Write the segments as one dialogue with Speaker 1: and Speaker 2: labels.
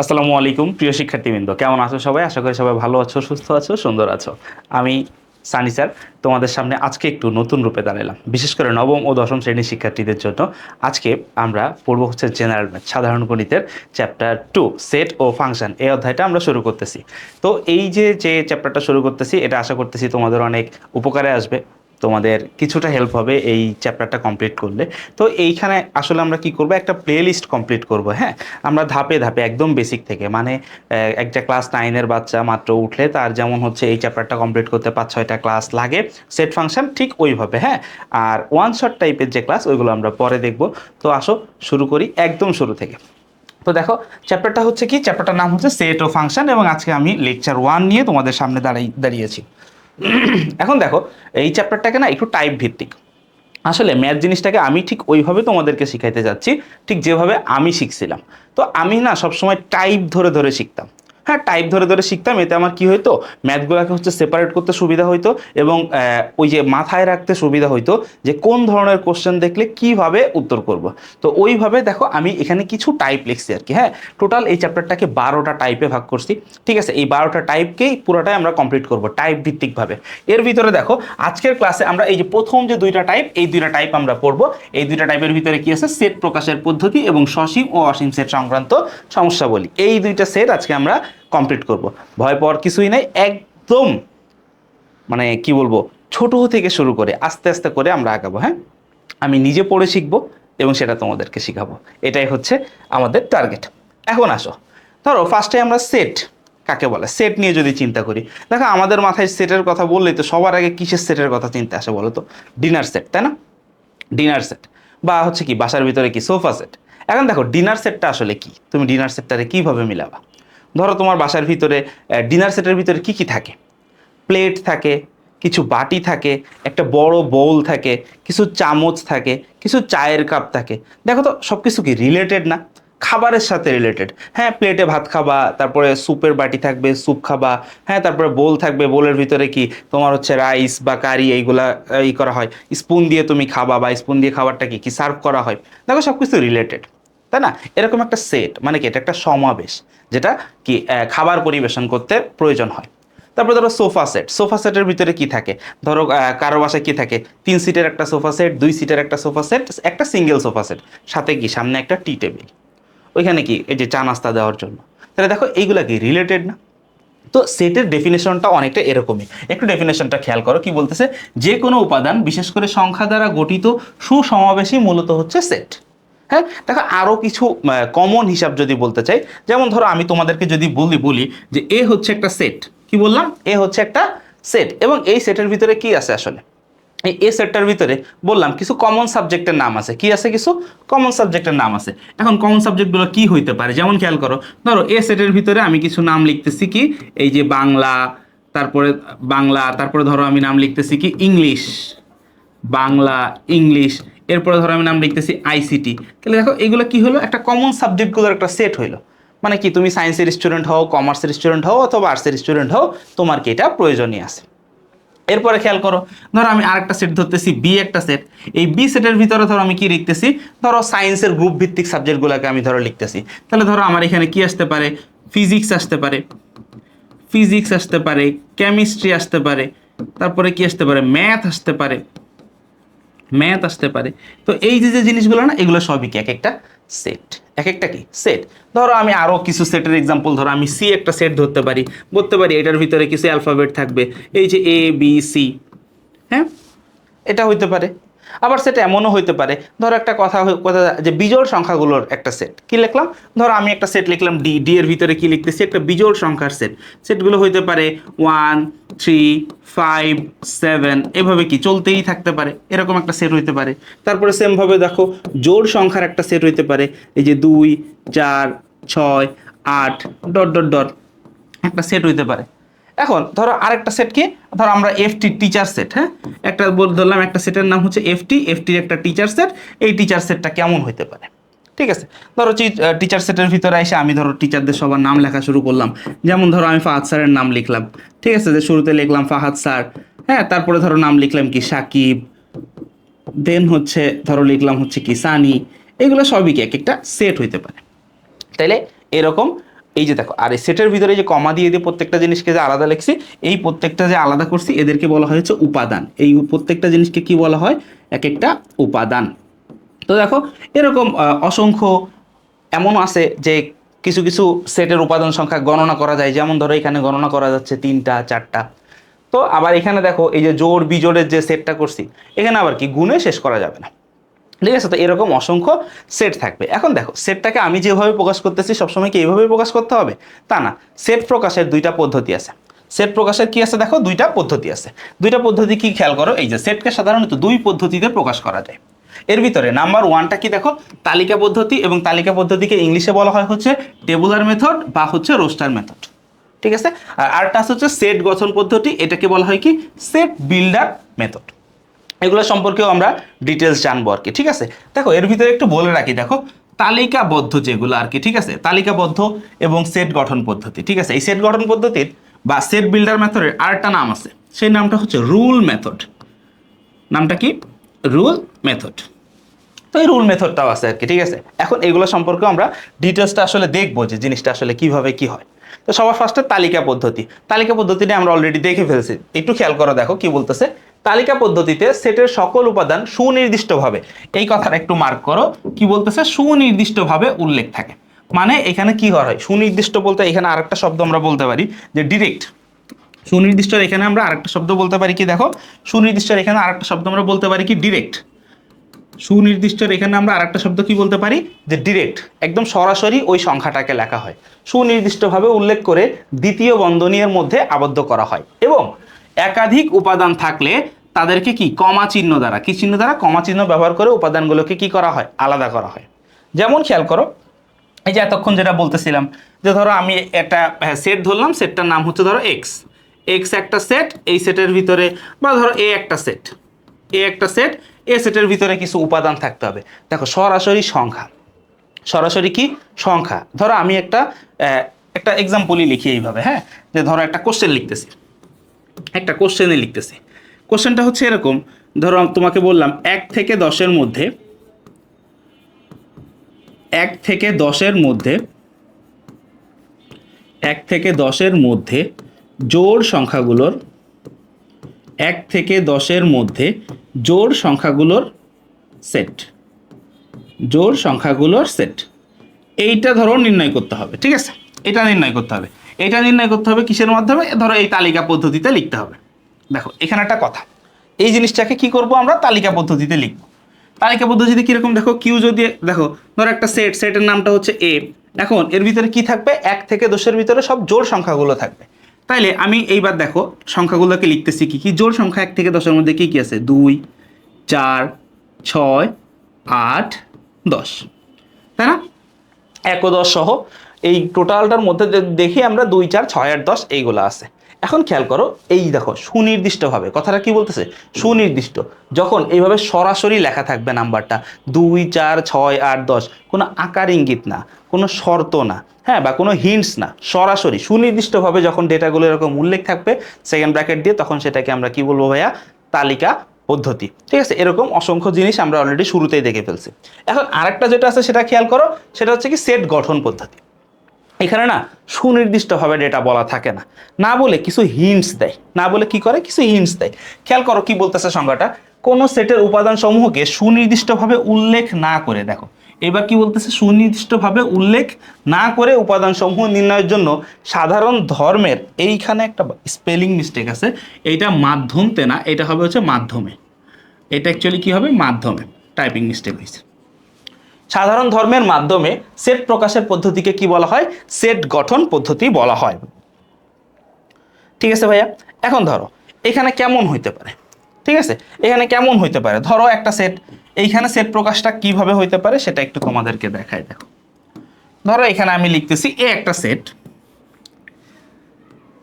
Speaker 1: আসসালামু আলাইকুম প্রিয় শিক্ষার্থীবৃন্দ, কেমন আছো সবাই? আশা করি সবাই ভালো আছো, সুস্থ আছো, সুন্দর আছো। আমি সানি স্যার তোমাদের সামনে আজকে একটু নতুন রূপে দাঁড়ালাম, বিশেষ করে নবম ও দশম শ্রেণীর শিক্ষার্থীদের জন্য। আজকে আমরা পড়ব হচ্ছে জেনারেল ম্যাথ, সাধারণ গণিতের চ্যাপ্টার 2 সেট ও ফাংশন। এই অধ্যায়টা আমরা শুরু করতেছি। তো এই যে চ্যাপ্টারটা শুরু করতেছি, এটা আশা করতেছি তোমাদের অনেক উপকারে আসবে, তোমাদের কিছুটা হেল্প হবে এই চ্যাপ্টারটা কমপ্লিট করলে। তো এইখানে আসলে আমরা কি করব, একটা প্লে লিস্ট কমপ্লিট করব। হ্যাঁ, আমরা ধাপে ধাপে একদম বেসিক থেকে, মানে একটা ক্লাস 9-এর বাচ্চা মাত্র উঠলে তার যেমন হচ্ছে এই চ্যাপ্টারটা কমপ্লিট করতে 5-6টা ক্লাস লাগে সেট ফাংশন, ঠিক ওইভাবে। হ্যাঁ, আর ওয়ান শট টাইপের যে ক্লাস ওইগুলো আমরা পরে দেখব। তো আসো শুরু করি একদম শুরু থেকে। তো দেখো, চ্যাপ্টারটা হচ্ছে কি, চ্যাপ্টারটার নাম হচ্ছে সেট ও ফাংশন, এবং আজকে আমি লেকচার 1 নিয়ে তোমাদের সামনে দাঁড়িয়েছি। এখন দেখো, এই চ্যাপ্টারটাকে না একটু টাইপ ভিত্তিক। আসলে ম্যাথ জিনিসটাকে আমি ঠিক ওইভাবে তোমাদেরকে শিখাইতে যাচ্ছি, ঠিক যেভাবে আমি শিখছিলাম। তো আমি না সবসময় টাইপ ধরে ধরে শিখতাম। হ্যাঁ, টাইপ ধরে ধরে শিখতাম, এতে আমার কি হইতো, ম্যাথগুলোকে হচ্ছে সেপারেট করতে সুবিধা হইতো, এবং ওই যে মাথায় রাখতে সুবিধা হইতো যে কোন ধরনের কোশ্চেন দেখলে কিভাবে উত্তর করব। তো ওইভাবে দেখো আমি এখানে কিছু টাইপ লিখছি আর কি। হ্যাঁ, টোটাল এই চ্যাপ্টারটাকে 12টা টাইপে ভাগ করছি। ঠিক আছে, এই 12টা টাইপকেই পুরোটাই আমরা কমপ্লিট করব টাইপ ভিত্তিকভাবে। এর ভিতরে দেখো, আজকের ক্লাসে আমরা এই যে প্রথম যে দুইটা টাইপ, এই দুইটা টাইপ আমরা পড়বো। এই দুইটা টাইপের ভিতরে কি আছে, সেট প্রকাশের পদ্ধতি এবং সসীম ও অসীম সেট সংক্রান্ত সমস্যা বলি, এই দুইটা সেট আজকে আমরা কমপ্লিট করব। ভয় পাওয়ার কিছুই নাই, একদম মানে কি বলবো, ছোট থেকে শুরু করে আস্তে আস্তে করে আমরা আগাবো। হ্যাঁ, আমি নিজে পড়ে শিখবো এবং সেটা তোমাদেরকে শিখাবো, এটাই হচ্ছে আমাদের টার্গেট। এখন আসো, ধরো ফার্স্টে আমরা সেট কাকে বলে, সেট নিয়ে যদি চিন্তা করি, দেখো আমাদের মাথায় সেটের কথা বললেই তো সবার আগে কিসের সেটের কথা চিন্তা আসে বলো তো? ডিনার সেট, তাই না? ডিনার সেট, বা হচ্ছে কি বাসার ভিতরে কি সোফা সেট। এখন দেখো ডিনার সেটটা আসলে কি, তুমি ডিনার সেটটারে কিভাবে মিলাবা? ধরো তোমার বাসার ভিতরে ডিনার সেটের ভিতরে কি কি থাকে? প্লেট থাকে, কিছু বাটি থাকে, একটা বড় বোল থাকে, কিছু চামচ থাকে, কিছু চায়ের কাপ থাকে। দেখো তো সব কিছু কি রিলেটেড না? খাবারের সাথে রিলেটেড। হ্যাঁ, প্লেটে ভাত খাবা, তারপরে স্যুপের বাটি থাকবে, স্যুপ খাবা। হ্যাঁ, তারপরে বোল থাকবে, বোলের ভিতরে কি তোমার হচ্ছে রাইস বা কারি এইগুলা করা হয়। স্পুন দিয়ে তুমি খাবা, বা স্পুন দিয়ে খাবারটা কি কি সার্ভ করা হয়। দেখো সব কিছু রিলেটেড, তাই না? এরকম একটা সেট মানে কি, এটা একটা সমাবেশ, যেটা কি খাবার পরিবেশন করতে প্রয়োজন হয়। তারপরে ধরো সোফা সেট, সোফা সেটের ভিতরে কি থাকে? ধরো কারো বাসায় কি থাকে, 3 সিটের একটা সোফা সেট, 2 সিটের একটা সোফা সেট, একটা সিঙ্গেল সোফা সেট, সাথে কি সামনে একটা টি টেবিল, ওইখানে কি এই যে চা নাস্তা দেওয়ার জন্য। তাহলে দেখো এইগুলা কি রিলেটেড না? তো সেটের ডেফিনেশনটা অনেকটা এরকমই। একটু ডেফিনেশনটা খেয়াল করো, কি বলতেছে, যে কোনো উপাদান বিশেষ করে সংখ্যা দ্বারা গঠিত সুসমাবেশই মূলত হচ্ছে সেট। হ্যাঁ, দেখো আরও কিছু কমন হিসাব যদি বলতে চাই, যেমন ধরো আমি তোমাদেরকে যদি বলি যে এ হচ্ছে একটা সেট, কি বললাম, এ হচ্ছে একটা সেট, এবং এই সেটের ভিতরে কি আছে আসলে, এই এ সেটটার ভিতরে বললাম কিছু কমন সাবজেক্টের নাম আছে, কি আছে, কিছু কমন সাবজেক্টের নাম আছে। এখন কমন সাবজেক্টগুলো কি হইতে পারে, যেমন খেয়াল করো, ধরো এ সেটের ভিতরে আমি কিছু নাম লিখতেছি, কি এই যে বাংলা, তারপরে তারপরে ধরো আমি নাম লিখতেছি কি ইংলিশ, বাংলা, ইংলিশ, এরপরে ধরো আমি নাম লিখতেছি আইসিটি। তাহলে দেখো এগুলো কি হলো, একটা কমন সাবজেক্টগুলোর একটা সেট হইলো। মানে কি, তুমি সায়েন্সের স্টুডেন্ট হও, কমার্সের স্টুডেন্ট হও, অথবা আর্টসের স্টুডেন্ট হও, তোমার কি এটা প্রয়োজনীয় আছে। এরপরে খেয়াল করো, ধরো আমি আরেকটা সেট ধরতেছি, বি একটা সেট। এই বি সেটের ভিতরে ধরো আমি কি লিখতেছি, ধরো সায়েন্সের গ্রুপ ভিত্তিক সাবজেক্টগুলোকে আমি ধরো লিখতেছি। তাহলে ধরো আমার এখানে কি আসতে পারে, ফিজিক্স আসতে পারে, ফিজিক্স আসতে পারে, কেমিস্ট্রি আসতে পারে, তারপরে কি আসতে পারে, ম্যাথ আসতে পারে, ম্যাথ আসতে পারে। তো এই যে যে জিনিসগুলো না, এগুলো সবই কি এক একটা সেট, এক একটা কি সেট। ধরো আমি আরও কিছু সেটের এক্সাম্পল, ধরো আমি সি একটা সেট ধরতে পারি, বলতে পারি এটার ভিতরে কিছু অ্যালফাবেট থাকবে, এই যে এ বি সি। হ্যাঁ, এটা হইতে পারে। আবার সেটা এমনও হইতে পারে, ধরো একটা কথা যে বিজোড় সংখ্যাগুলোর একটা সেট, কি লিখলাম, ধরো আমি একটা সেট লিখলাম ডি, ডি এর ভিতরে কি লিখতেছি, একটা বিজোড় সংখ্যার সেট। সেটগুলো হইতে পারে 1, 3, 5, 7, এভাবে কি চলতেই থাকতে পারে, এরকম একটা সেট হইতে পারে। তারপরে সেমভাবে দেখো জোড় সংখ্যার একটা সেট হইতে পারে, এই যে 2, 4, 6, 8 ডট ডট ডট, একটা সেট হইতে পারে। এখন ধরো আরেকটা সেট কি, ধরো আমরা এফটি টিচার সেট। হ্যাঁ, একটা ধরলাম একটা সেটের নাম হচ্ছে এফটি, এফটির একটা টিচার সেট। এই টিচার সেটটা কেমন হইতে পারে? ঠিক আছে, ধরো টিচার সেটের ভিতরে এসে আমি ধরো টিচারদের সবার নাম লেখা শুরু করলাম। যেমন ধরো আমি ফাহাদ স্যারের নাম লিখলাম, ঠিক আছে, যে শুরুতে লিখলাম ফাহাদ স্যার। হ্যাঁ, তারপরে ধরো নাম লিখলাম কি সাকিব, দেন হচ্ছে ধরো লিখলাম হচ্ছে কি সানি। এগুলো সবই কি এক একটা সেট হইতে পারে। তাইলে এরকম এই যে দেখো, আর এই সেটের ভিতরে যে কমা দিয়ে দিয়ে প্রত্যেকটা জিনিসকে যে আলাদা লিখছি, এই প্রত্যেকটা যে আলাদা করছি এদেরকে বলা হয় হচ্ছে উপাদান। এই প্রত্যেকটা জিনিসকে কি বলা হয়? এক একটা উপাদান। তো দেখো এরকম অসংখ্য এমন আছে যে কিছু কিছু সেটের উপাদান সংখ্যা গণনা করা যায়, যেমন ধরো এখানে গণনা করা যাচ্ছে 3টা 4টা। তো আবার এখানে দেখো এই যে জোড় বিজোড়ের যে সেটটা করছি, এখানে আবার কি গুণে শেষ করা যাবে না, ঠিক আছে? তো এরকম অসংখ্য সেট থাকবে। এখন দেখো সেটটাকে আমি যেভাবে প্রকাশ করতেছি সবসময় কি এইভাবে প্রকাশ করতে হবে তা না, সেট প্রকাশের দুইটা পদ্ধতি আছে। সেট প্রকাশের কি আছে দেখো, দুইটা পদ্ধতি আছে। দুইটা পদ্ধতি কি খেয়াল করো, এই যে সেটকে সাধারণত দুই পদ্ধতিতে প্রকাশ করা যায়। এর ভিতরে নাম্বার 1টা কি দেখো, তালিকা পদ্ধতি, এবং তালিকা পদ্ধতিকে ইংলিশে বলা হয় হচ্ছে টেবুলার মেথড বা হচ্ছে রোস্টার মেথড, ঠিক আছে? আর আরেকটা হচ্ছে সেট গঠন পদ্ধতি, এটাকে বলা হয় কি সেট বিল্ডার মেথড। এগুলো সম্পর্কেও আমরা ডিটেলস জানবো আর কি, ঠিক আছে? দেখো এর ভিতরে একটু বলে রাখি, দেখো তালিকাবদ্ধ যেগুলো আর কি, ঠিক আছে? তালিকাবদ্ধ এবং সেট গঠন পদ্ধতি, ঠিক আছে? এই সেট গঠন পদ্ধতির বা সেট বিল্ডার মেথডের আরেকটা নাম আছে, সেই নামটা হচ্ছে রুল মেথড। নামটা কি? Rule method. তো এই রুল মেথডটাও আছে আর কি, ঠিক আছে? এখন এগুলো সম্পর্কে আমরা ডিটেলসটা আসলে দেখবো যে জিনিসটা আসলে কিভাবে কি হয়। তো সবার ফার্স্টে তালিকা পদ্ধতি। তালিকা পদ্ধতিটা আমরা অলরেডি দেখে ফেলছি, একটু খেয়াল করো, দেখো কি বলতেছে। তালিকা পদ্ধতিতে সেটের সকল উপাদান সুনির্দিষ্টভাবে, এই কথাটা একটু মার্ক করো, কি বলতেছে? সুনির্দিষ্টভাবে উল্লেখ থাকে। মানে এখানে কি করা হয়, সুনির্দিষ্ট বলতে এখানে আরেকটা শব্দ আমরা বলতে পারি যে ডিরেক্ট। সুনির্দিষ্ট এখানে আমরা আরেকটা শব্দ বলতে পারি কি দেখো, সুনির্দিষ্ট এখানে আরেকটা শব্দ আমরা বলতে পারি কি ডিরেক্ট। সুনির্দিষ্টর এখানে আমরা আরেকটা শব্দ কি বলতে পারি, যে ডিরেক্ট, একদম সরাসরি ওই সংখ্যাটাকে লেখা হয়, সুনির্দিষ্টভাবে উল্লেখ করে দ্বিতীয় বন্ধনীর মধ্যে আবদ্ধ করা হয়। এবং একাধিক উপাদান থাকলে তাদেরকে কি কমা চিহ্ন দ্বারা, কি চিহ্ন দ্বারা? কমা চিহ্ন ব্যবহার করে উপাদানগুলোকে কি করা হয়? আলাদা করা হয়। যেমন খেয়াল করো, এই যে এতক্ষণ যেটা বলতেছিলাম, যে ধরো আমি একটা সেট ধরলাম, সেটটার নাম হচ্ছে ধরো এক্স। এক্স একটা সেট, এই সেটের ভিতরে, বা ধরো এ একটা সেট, এ একটা সেট, এ সেটের ভিতরে কিছু উপাদান থাকতে হবে। দেখো সরাসরি সংখ্যা, সরাসরি কি সংখ্যা। ধরো আমি একটা এক্সাম্পলই লিখি এইভাবে, হ্যাঁ, যে ধরো একটা কোশ্চেন লিখতেছি, একটা কোশ্চেনে লিখতেছি। কোশ্চেনটা হচ্ছে এরকম, ধরো তোমাকে বললাম 1 থেকে 10-এর মধ্যে, 1 থেকে 10-এর মধ্যে, 1 থেকে 10-এর মধ্যে জোড় সংখ্যাগুলোর, 1 থেকে 10-এর মধ্যে জোড় সংখ্যাগুলোর সেট, জোড় সংখ্যাগুলোর সেট, এইটা ধরো নির্ণয় করতে হবে, ঠিক আছে? এটা নির্ণয় করতে হবে। এটা নির্ণয় করতে হবে কিসের মাধ্যমে? ধরো এই তালিকা পদ্ধতিতে লিখতে হবে। দেখো এখানে একটা কথা, এই জিনিসটাকে কি করব আমরা? তালিকা পদ্ধতিতে লিখব। তালিকা পদ্ধতিতে কিরকম দেখো, কিউ যদি দেখো, ধরো একটা সেট, সেটের নামটা হচ্ছে এ। এখন এর ভিতরে কি থাকবে? 1 থেকে 10-এর ভিতরে সব জোড় সংখ্যাগুলো থাকবে। তাইলে আমি এইবার দেখো সংখ্যাগুলোকে লিখতেছি কি কি জোড় সংখ্যা 1 থেকে 10-এর মধ্যে কি কি আছে? 2, 4, 6, 8, 10, তাই না? 1 ও 10 সহ এই টোটালটার মধ্যে দেখি আমরা 2, 4, 6, 8, 10 এইগুলো আছে। এখন খেয়াল করো, এই দেখো সুনির্দিষ্টভাবে, কথাটা কি বলতেছে? সুনির্দিষ্ট। যখন এইভাবে সরাসরি লেখা থাকবে নাম্বারটা 2, 4, 6, 8, 10, কোনো আকার ইঙ্গিত না, কোনো শর্ত না, হ্যাঁ, বা কোনো হিন্টস না, সরাসরি সুনির্দিষ্টভাবে যখন ডেটাগুলো এরকম উল্লেখ থাকবে সেকেন্ড ব্র্যাকেট দিয়ে, তখন সেটাকে আমরা কি বলবো ভাইয়া? তালিকা পদ্ধতি, ঠিক আছে? এরকম অসংখ্য জিনিস আমরা অলরেডি শুরুতেই দেখে ফেলছি। এখন আরেকটা যেটা আছে সেটা খেয়াল করো, সেটা হচ্ছে কি সেট গঠন পদ্ধতি। এখানে না সুনির্দিষ্টভাবে ডেটা বলা থাকে না, না বলে কিছু হিন্টস দেয়, না বলে কি করে? কিছু হিন্টস দেয়। খেয়াল করো কি বলতেছে সংজ্ঞাটা, কোন সেটের উপাদান সমূহকে সুনির্দিষ্টভাবে উল্লেখ না করে, দেখো এবার কি বলতেছে? সুনির্দিষ্টভাবে উল্লেখ না করে উপাদান সমূহ নির্ণয়ের জন্য সাধারণ ধর্মের, এইখানে একটা স্পেলিং মিস্টেক আছে, এইটা মাধ্যমতে না, এটা হবে হচ্ছে মাধ্যমে, এটা অ্যাকচুয়ালি কি হবে? মাধ্যমে, টাইপিং মিস্টেক হয়েছে। সাধারণ ধর্মের মাধ্যমে সেট প্রকাশের পদ্ধতিকে কি বলা হয়? সেট গঠন পদ্ধতি বলা হয়, ঠিক আছে ভাইয়া? এখন ধরো এখানে কেমন হইতে পারে, ঠিক আছে? এখানে কেমন হইতে পারে, ধরো একটা সেট, এইখানে সেট প্রকাশটা কিভাবে হইতে পারে সেটা একটু তোমাদেরকে দেখাই। দেখো ধরো এখানে আমি লিখতেছি এ একটা সেট,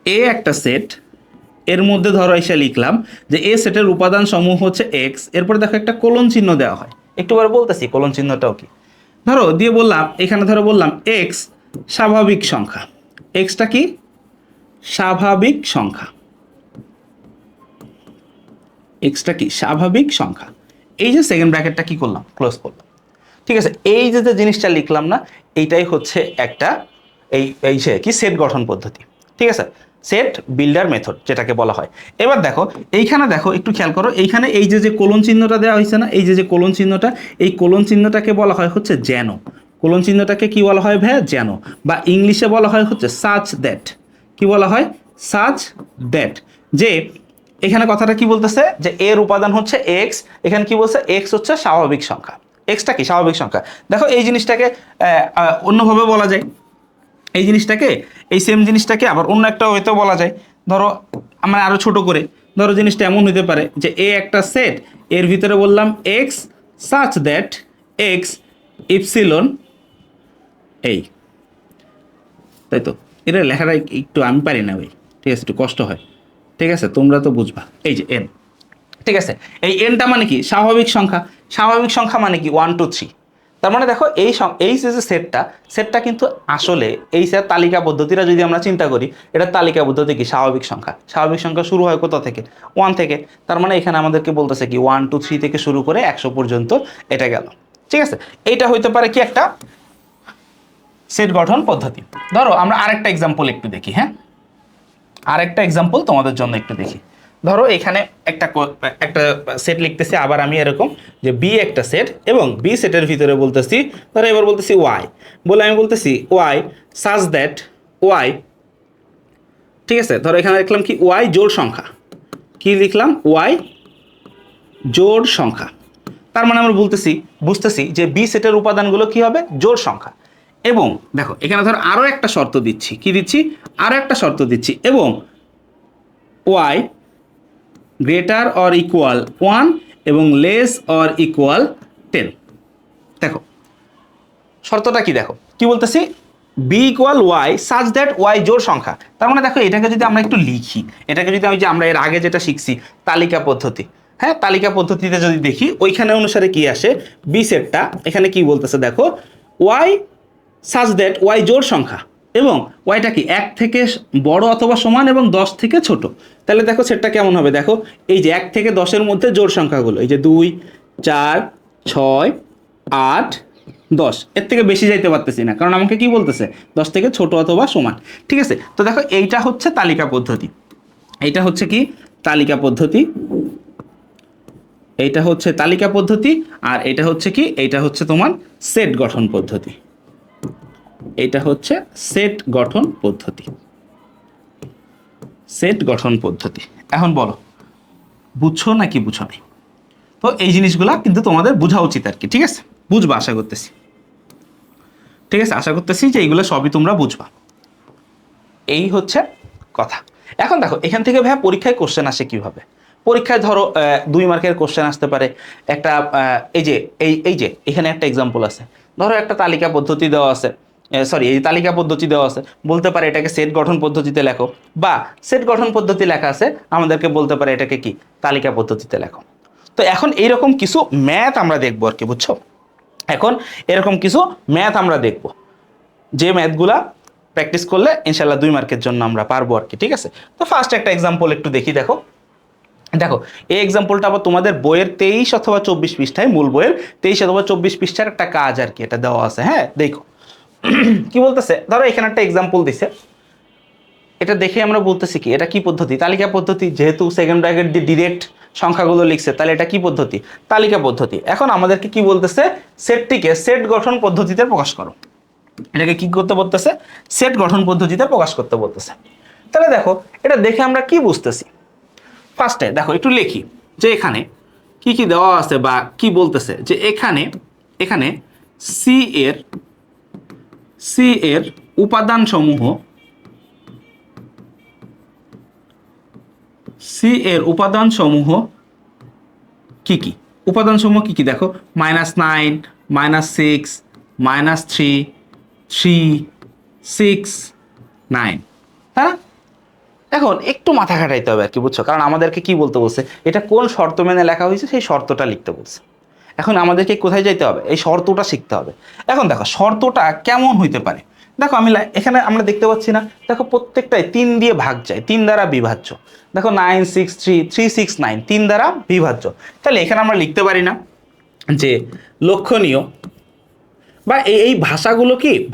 Speaker 1: এ একটা সেট, এর মধ্যে ধরো এসে লিখলাম যে এ সেটের উপাদান সমূহ হচ্ছে এক্স, এরপরে দেখো একটা কোলন চিহ্ন দেওয়া হয়, একটু পরে বলতেছি কোলন চিহ্নটাও কি। ধরো দিয়ে বললাম, এখানে ধরো বললাম এক্স স্বাভাবিক সংখ্যা, এক্সটা কি? স্বাভাবিক সংখ্যা, এক্সটা কি? স্বাভাবিক সংখ্যা। এই যে সেকেন্ড ব্র্যাকেটটা কি করলাম? ক্লোজ করলাম, ঠিক আছে? এই যে যে জিনিসটা লিখলাম না, এইটাই হচ্ছে একটা এই সে কি সেট গঠন পদ্ধতি, ঠিক আছে, সেট বিল্ডার মেথড যেটাকে বলা হয়। এবার দেখো এইখানে দেখো একটু খেয়াল করো, এইখানে এই যে কোলন চিহ্নটা দেওয়া হয়েছে না, এই যে কোলন চিহ্নটা, এই কোলন চিহ্নটাকে বলা হয় হচ্ছে যেন। কোলন চিহ্নটাকে কি বলা হয় ভাইয়া? যেন, বা ইংলিশে বলা হয় হচ্ছে সাচ দ্যাট। কি বলা হয়? Such that. যে এখানে কথাটা কি বলতেছে যে এর উপাদান হচ্ছে এক্স, এখানে কি বলছে? এক্স হচ্ছে স্বাভাবিক সংখ্যা। এক্সটা কি? স্বাভাবিক সংখ্যা। দেখো এই জিনিসটাকে অন্যভাবে বলা যায়, এই জিনিসটাকে, এই সেম জিনিসটাকে আবার অন্য একটা ওয়েতেও বলা যায়। ধরো আমরা আরো ছোট করে, ধরো জিনিসটা এমন হতে পারে যে এ একটা সেট, এর ভিতরে বললাম x such that x epsilon এই, তাই তো? এটা লেখাটা একটু আমি পারি না ভাই, ঠিক আছে, একটু কষ্ট হয়, ঠিক আছে, তোমরা তো বুঝবা। এই যে এন, ঠিক আছে, এই এনটা মানে কি? স্বাভাবিক সংখ্যা। স্বাভাবিক সংখ্যা মানে কি? 1 2 3। তার মানে দেখো এই যে সেটটা কিন্তু আসলে এই সেট তালিকা পদ্ধতিটা যদি আমরা চিন্তা করি, এটা তালিকা পদ্ধতি কি? স্বাভাবিক সংখ্যা। স্বাভাবিক সংখ্যা শুরু হয় কোথা থেকে? 1 থেকে। তার মানে এখানে আমাদেরকে বলতেছে কি 1 2 3 থেকে শুরু করে 100 পর্যন্ত এটা গেল, ঠিক আছে। এইটা হইতে পারে কি? একটা সেট গঠন পদ্ধতি। ধরো আমরা আরেকটা এক্সাম্পল একটু দেখি, হ্যাঁ, আরেকটা এক্সাম্পল তোমাদের জন্য একটু দেখি। ধরো এখানে একটা সেট লিখতেছি আবার আমি এরকম, যে বি একটা সেট এবং বি সেটের ভিতরে বলতেছি, ধরো এবার বলতেছি ওয়াই, বলে আমি বলতেছি ওয়াই সাচ দ্যাট ওয়াই, ঠিক আছে। ধরো এখানে লিখলাম কি? ওয়াই জোড় সংখ্যা। কি লিখলাম? ওয়াই জোড় সংখ্যা। তার মানে আমরা বুঝতেছি যে বি সেটের উপাদানগুলো কি হবে? জোড় সংখ্যা। এবং দেখো এখানে ধরো আরো একটা শর্ত দিচ্ছি, কি দিচ্ছি? আরো একটা শর্ত দিচ্ছি, এবং ওয়াই গ্রেটার অর ইকুয়াল 1 এবং লেস অর ইকুয়াল 10। দেখো শর্তটা কি? দেখো কি বলতেছি? B equal Y such that Y জোড় সংখ্যা। তার মানে দেখো এটাকে যদি আমরা একটু লিখি, এটাকে যদি আমি, যে আমরা এর আগে যেটা শিখছি তালিকা পদ্ধতি, হ্যাঁ, তালিকা পদ্ধতিতে যদি দেখি ওইখানে অনুসারে কি আসে, বি সেটটা এখানে কি বলতেছে দেখো, ওয়াই সাচ দ্যাট ওয়াই জোড় সংখ্যা, এবং ওয়াইটা কি 1 থেকে বড় অথবা সমান এবং 10 থেকে ছোট। তাহলে দেখো সেটটা কেমন হবে? দেখো এই যে 1 থেকে 10-এর মধ্যে জোড় সংখ্যাগুলো, এই যে 2 4 6 8 10, এর থেকে বেশি যাইতে পারতেছি না, কারণ আমাকে কি বলতেছে? 10 থেকে ছোট অথবা সমান, ঠিক আছে। তো দেখো এইটা হচ্ছে তালিকা পদ্ধতি, এইটা হচ্ছে কি? তালিকা পদ্ধতি। এইটা হচ্ছে তালিকা পদ্ধতি, আর এটা হচ্ছে কি? এইটা হচ্ছে তোমার সেট গঠন পদ্ধতি। এটা হচ্ছে সেট গঠন পদ্ধতি, সেট গঠন পদ্ধতি। এখন বলো বুঝছো নাকি বুঝো নাই? তো এই জিনিসগুলা কিন্তু তোমাদের বোঝা উচিত আর কি, ঠিক আছে, বুঝবা আশা করতেছি, ঠিক আছে, আশা করতেছি যে এইগুলো সবই তোমরা বুঝবা। এই হচ্ছে কথা। এখন দেখো এখান থেকে ভাইয়া পরীক্ষায় কোশ্চেন আসে কিভাবে? পরীক্ষায় ধরো 2 মার্কের কোশ্চেন আসতে পারে। একটা এই যে এখানে একটা এক্সাম্পল আছে, ধরো একটা তালিকা পদ্ধতি দেওয়া আছে, সরি এই তালিকা পদ্ধতি দেওয়া আছে, বলতে পারে এটাকে সেট গঠন পদ্ধতিতে লেখো, বা সেট গঠন পদ্ধতি লেখা আছে, আমাদেরকে বলতে পারে এটাকে কি? তালিকা পদ্ধতিতে লেখো। তো এখন এইরকম কিছু ম্যাথ আমরা দেখবো আর কি, বুঝছো? এখন এরকম কিছু ম্যাথ আমরা দেখবো, যে ম্যাথগুলা প্র্যাকটিস করলে ইনশাল্লাহ 2 মার্কের জন্য আমরা পারবো আর কি, ঠিক আছে। তো ফার্স্ট একটা এক্সাম্পল একটু দেখি। দেখো দেখো এই এক্সাম্পলটা আবার তোমাদের বইয়ের 23 অথবা 24 পৃষ্ঠায়, মূল বইয়ের 23 অথবা 24 পৃষ্ঠার একটা কাজ আর কি, এটা দেওয়া আছে, হ্যাঁ, দেখো কি বলতেছে। ধরো এখানে একটা এক্সাম্পল দিছে, এটা দেখে আমরা বলতেছি কি? এটা কি পদ্ধতি? তালিকা পদ্ধতি। যেহেতু সেকেন্ড ব্র্যাকেট দিয়ে ডিরেক্ট সংখ্যাগুলো লিখছে, তাহলে এটা কি পদ্ধতি? তালিকা পদ্ধতি। এখন আমাদেরকে কি বলতেছে? সেটটিকে সেট গঠন পদ্ধতিতে প্রকাশ করো। এটাকে কি করতে বলতেছে? সেট গঠন পদ্ধতিতে প্রকাশ করতে বলতেছে। তাহলে দেখো এটা দেখে আমরা কি বুঝতেছি? ফার্স্টে দেখো একটু লিখি, যে এখানে কি কি দেওয়া আছে বা কি বলতেছে, যে এখানে সি এর উপাদান সমূহ, সি এর উপাদান সমূহ কি কি? উপাদান সমূহ কি কি? দেখো -9 -6 -3 3 6 9, তাই না? এখন একটু মাথা খাটাইতে হবে আর কি, বুঝছো? কারণ আমাদেরকে কি বলতে বলছে? এটা কোন শর্ত মেনে লেখা হয়েছে সেই শর্তটা লিখতে বলছে। এখন আমাদেরকে কোথায় যাইতে হবে? এই শর্তটা শিখতে হবে। এখন দেখো শর্তটা কেমন হইতে পারে। দেখো আমি এখানে আমরা দেখতে পাচ্ছি না, দেখো প্রত্যেকটাই 3 দিয়ে ভাগ যায়, 3 দ্বারা বিভাজ্য। দেখো 9 6 3 3 6 9 3 দ্বারা বিভাজ্য। তাহলে এখানে আমরা লিখতে পারি না যে লক্ষণীয় বা এই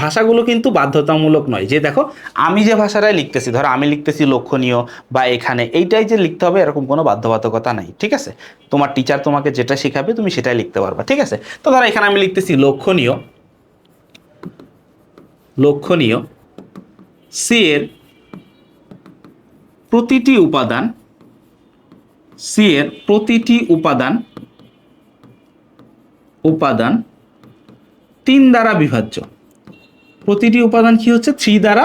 Speaker 1: ভাষাগুলো কিন্তু বাধ্যতামূলক নয়, যে দেখো আমি যে ভাষাটাই লিখতেছি, ধরো আমি লিখতেছি লক্ষণীয় বা এখানে এইটাই যে লিখতে হবে এরকম কোনো বাধ্যবাধকতা নাই, ঠিক আছে? তোমার টিচার তোমাকে যেটা শেখাবে তুমি সেটাই লিখতে পারবা, ঠিক আছে? তো ধরো এখানে আমি লিখতেছি লক্ষণীয়, সি এর প্রতিটি উপাদান 3 দ্বারা বিভাজ্য। প্রতিটি উপাদান কি হচ্ছে 3 দ্বারা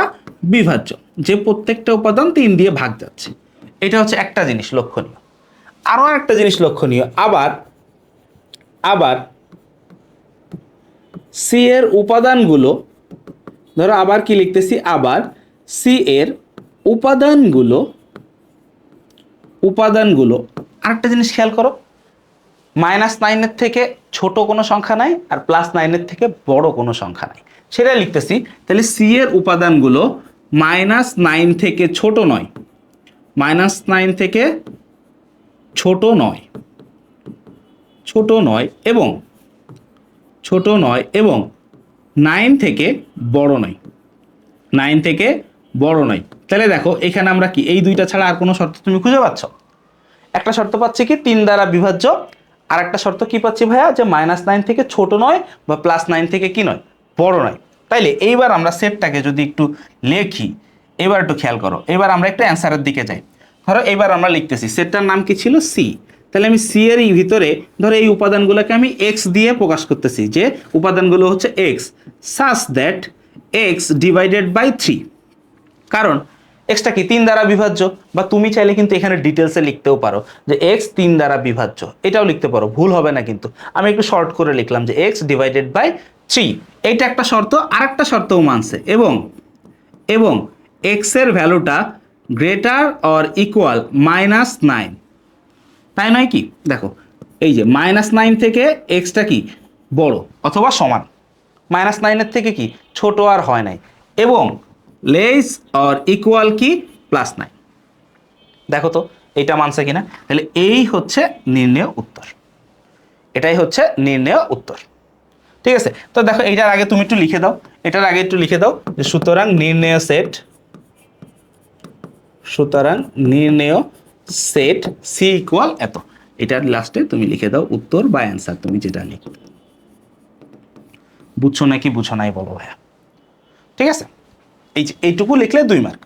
Speaker 1: বিভাজ্য, যে প্রত্যেকটা উপাদান 3 দিয়ে ভাগ যাচ্ছে। এটা হচ্ছে একটা জিনিস লক্ষণীয়। আরো একটা জিনিস লক্ষণীয়, আবার সি এর উপাদানগুলো, ধরো আবার কি লিখতেছি, আবার সি এর উপাদানগুলো আরেকটা জিনিস খেয়াল করো, -9 থেকে ছোট কোনো সংখ্যা নাই আর +9 থেকে বড় কোনো সংখ্যা নাই, সেটা লিখতেছি। তাহলে সি এর উপাদানগুলো -9 থেকে ছোট নয়, -9 থেকে ছোট নয় এবং 9 থেকে বড় নয়, তাহলে দেখো এখানে আমরা কি এই দুইটা ছাড়া আর কোনো শর্ত তুমি খুঁজে পাচ্ছ? একটা শর্ত পাচ্ছি কি 3 দ্বারা বিভাজ্য, আর একটা শর্ত কি পাচ্ছি ভাইয়া, যে -9 থেকে ছোট নয় বা +9 থেকে কি নয়, বড় নয়। তাইলে এইবার আমরা সেটটাকে যদি একটু লিখি, এবার একটু খেয়াল করো, এবার আমরা একটু অ্যান্সারের দিকে যাই। ধরো এবার আমরা লিখতেছি সেটটার নাম কি ছিল, সি। তাহলে আমি সি এর ভিতরে ধরো এই উপাদানগুলোকে আমি এক্স দিয়ে প্রকাশ করতেছি, যে উপাদানগুলো হচ্ছে X, such that X divided by 3। কারণ এক্সটা কি 3 দ্বারা বিভাজ্য, বা তুমি চাইলে কিন্তু এখানে ডিটেলসে লিখতেও পারো যে এক্স 3 দ্বারা বিভাজ্য, এটাও লিখতে পারো, ভুল হবে না কিন্তু। আমি একটু শর্ট করে লিখলাম যে এক্স ডিভাইডেড বাই 3, এইটা একটা শর্ত। আর একটা শর্তও মানছে, এবং এক্স এর ভ্যালুটা গ্রেটার অর ইকুয়াল -9, তাই নয় কি? দেখো এই যে -9 থেকে এক্সটা কি বড় অথবা সমান, -9 থেকে কি ছোট আর হয় নাই, এবং লেস অর ইকুয়াল কি +9। দেখো তো এটা মানছে কিনা? তাহলে এই হচ্ছে নির্ণেয় উত্তর, এটাই হচ্ছে নির্ণেয় উত্তর, ঠিক আছে? তো দেখো এটার আগে তুমি একটু লিখে দাও, যে সুতরাং নির্ণেয় সেট সি ইকুয়াল এত। এটার লাস্টে তুমি লিখে দাও উত্তর বা অ্যান্সার, তুমি যেটা লিখবে। বুঝছো নাকি বুঝো নাই বলো ভাইয়া, ঠিক আছে? এইটুকু লিখলে 2 মার্ক।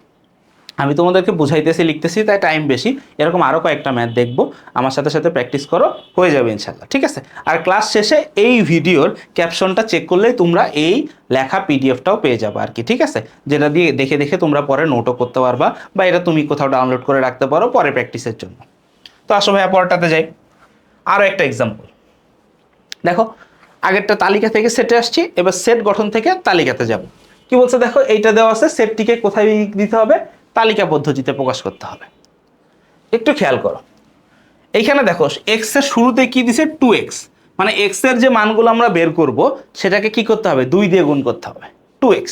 Speaker 1: আমি তোমাদেরকে বুঝাইতেছি লিখতেছি তাই টাইম বেশি, এরকম আরও কয়েকটা ম্যাথ দেখবো, আমার সাথে সাথে প্র্যাকটিস করো, হয়ে যাবে ইনশাল্লাহ, ঠিক আছে? আর ক্লাস শেষে এই ভিডিওর ক্যাপশনটা চেক করলেই তোমরা এই লেখা পিডিএফটাও পেয়ে যাবে আর কি, ঠিক আছে? যেটা দিয়ে দেখে তোমরা পরে নোটও করতে পারবা, বা এটা তুমি কোথাও ডাউনলোড করে রাখতে পারো পরে প্র্যাকটিসের জন্য। তো আসো ভাইয়া পরেরটাতে যাই। আরও একটা এক্সাম্পল দেখো, আগেরটা তালিকা থেকে সেটে আসছি, এবার সেট গঠন থেকে তালিকাতে যাব। কি বলছে দেখো, এইটা দেওয়া আছে, সেটটিকে কোথায় দিতে হবে, তালিকা পদ্ধতিতে প্রকাশ করতে হবে। একটু খেয়াল করো, এইখানে দেখো এক্স এর শুরুতে কি দিছে 2x, মানে এক্স এর যে মানগুলো আমরা বের করব সেটাকে কি করতে হবে, 2 দিয়ে গুণ করতে হবে, 2x।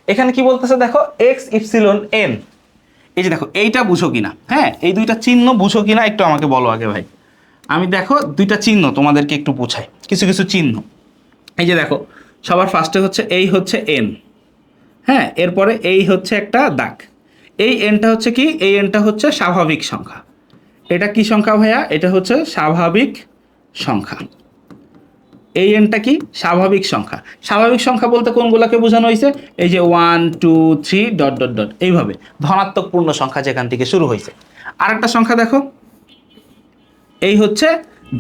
Speaker 1: এখানে কি বলতেছে দেখো, এক্স ইপসিলন এন। এই যে দেখো এইটা বুঝো কিনা, হ্যাঁ এই দুইটা চিহ্ন বুঝো কিনা একটু আমাকে বলো আগে ভাই। আমি দেখো দুইটা চিহ্ন তোমাদেরকে একটু বোঝাই, কিছু চিহ্ন। এই যে দেখো সবার ফার্স্টে হচ্ছে এই হচ্ছে এন, হ্যাঁ, এরপরে এই হচ্ছে একটা দাগ, এই এনটা হচ্ছে কি, এই এনটা হচ্ছে স্বাভাবিক সংখ্যা। এটা কি সংখ্যা ভাইয়া, এটা হচ্ছে স্বাভাবিক সংখ্যা। এই এনটা কি স্বাভাবিক সংখ্যা। স্বাভাবিক সংখ্যা বলতে কোনগুলোকে বোঝানো হয়েছে, এই যে 1 2 3 ডট ডট ডট, এইভাবে ধনাত্মক পূর্ণ সংখ্যা যেখান থেকে শুরু হয়েছে। আরেকটা সংখ্যা দেখো, এই হচ্ছে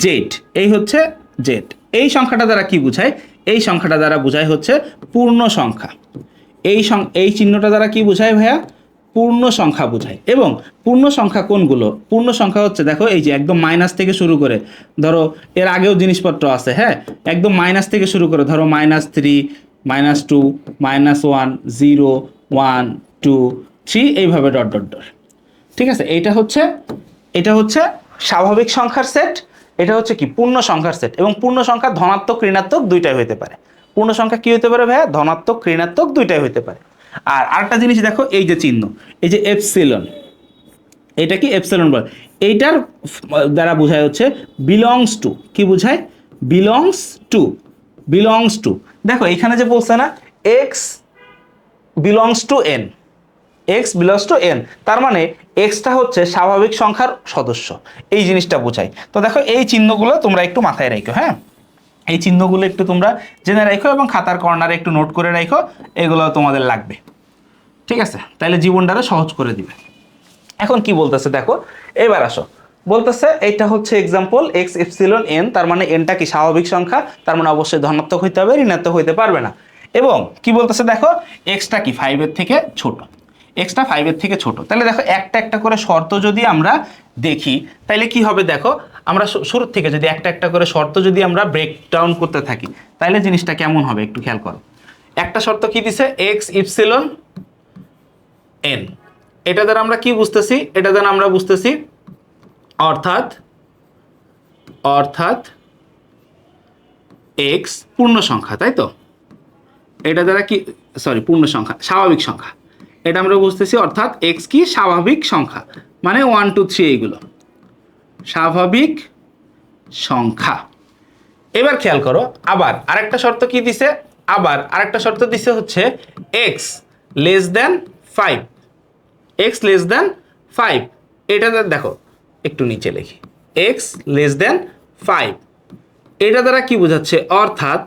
Speaker 1: জেড, এই হচ্ছে জেড। এই সংখ্যাটা দ্বারা কি বোঝায়, এই সংখ্যাটা দ্বারা বোঝায় হচ্ছে পূর্ণ সংখ্যা। এই চিহ্নটা দ্বারা কি বোঝায় ভাইয়া, পূর্ণ সংখ্যা বোঝায়। এবং পূর্ণ সংখ্যা কোনগুলো, পূর্ণ সংখ্যা হচ্ছে দেখো এই যে একদম মাইনাস থেকে শুরু করে, ধরো এর আগেও জিনিসপত্র আছে, হ্যাঁ একদম মাইনাস থেকে শুরু করে, ধরো -3 -2 -1 0 1 2 3 এইভাবে ডট ডট ডট, ঠিক আছে? এটা হচ্ছে স্বাভাবিক সংখ্যার সেট, এটা হচ্ছে কি পূর্ণ সংখ্যার সেট। এবং পূর্ণ সংখ্যা ধনাত্মক ঋণাত্মক দুইটাই হইতে পারে। পূর্ণ সংখ্যা কি হইতে পারে ভাইয়া, ধনাত্মক ঋণাত্মক দুইটাই হইতে পারে। আর আরেকটা জিনিস দেখো, এই যে চিহ্ন, এই যে এপসিলন, এটা কি এপসিলন বলে, এইটার দ্বারা বোঝায় হচ্ছে বিলংস টু, কি বোঝায়, বিলংস টু। দেখো এখানে যে বলছে না x belongs to N, x belongs to N, তার মানে এক্সটা হচ্ছে স্বাভাবিক সংখ্যার সদস্য, এই জিনিসটা বোঝায়। তো দেখো এই চিহ্নগুলো তোমরা একটু মাথায় রাখো, হ্যাঁ এই চিহ্নগুলো একটু তোমরা জেনে রাখো এবং খাতার কর্নারে একটু নোট করে রাখো, এগুলো তোমাদের লাগবে, ঠিক আছে? তাহলে জীবনটারে সহজ করে দিবে। এখন কি বলতেছে দেখো, এবার আসো, বলতেছে এটা হচ্ছে এক্সাম্পল এক্স এপসিলন এন, তার মানে এনটা কি স্বাভাবিক সংখ্যা, তার মানে অবশ্যই ধনাত্মক হইতে হবে, ঋণাত্মক হইতে পারবে না। এবং কি বলতেছে দেখো এক্সটা কি 5 এর থেকে ছোট, এক্সটা 5 এর থেকে ছোট। তাহলে দেখো একটা একটা করে শর্ত যদি আমরা দেখি তাহলে কি হবে দেখো, আমরা শুরু থেকে যদি একটা একটা করে শর্ত যদি আমরা ব্রেক ডাউন করতে থাকি তাহলে জিনিসটা কেমন হবে একটু খেয়াল করো। একটা শর্ত কি দিছে, এক্স ইপসিলন এন, এটা দ্বারা আমরা কি বুঝতেছি, এটা দ্বারা আমরা বুঝতেছি অর্থাৎ অর্থাৎ এক্স পূর্ণ সংখ্যা, তাই তো? এটা দ্বারা কি, সরি পূর্ণ সংখ্যা, স্বাভাবিক সংখ্যা, এটা আমরা বুঝতেছি অর্থাৎ এক্স কি স্বাভাবিক সংখ্যা, মানে 1 2 3 এইগুলো স্বাভাবিক সংখ্যা। এবার খেয়াল করো আবার আরেকটা শর্ত কি দিছে, আবার আরেকটা শর্ত দিছে হচ্ছে x less than 5, x less than 5, এটা দেখো একটু নিচে লিখি, এক্স লেস দেন 5, এটা দ্বারা কি বোঝাচ্ছে অর্থাৎ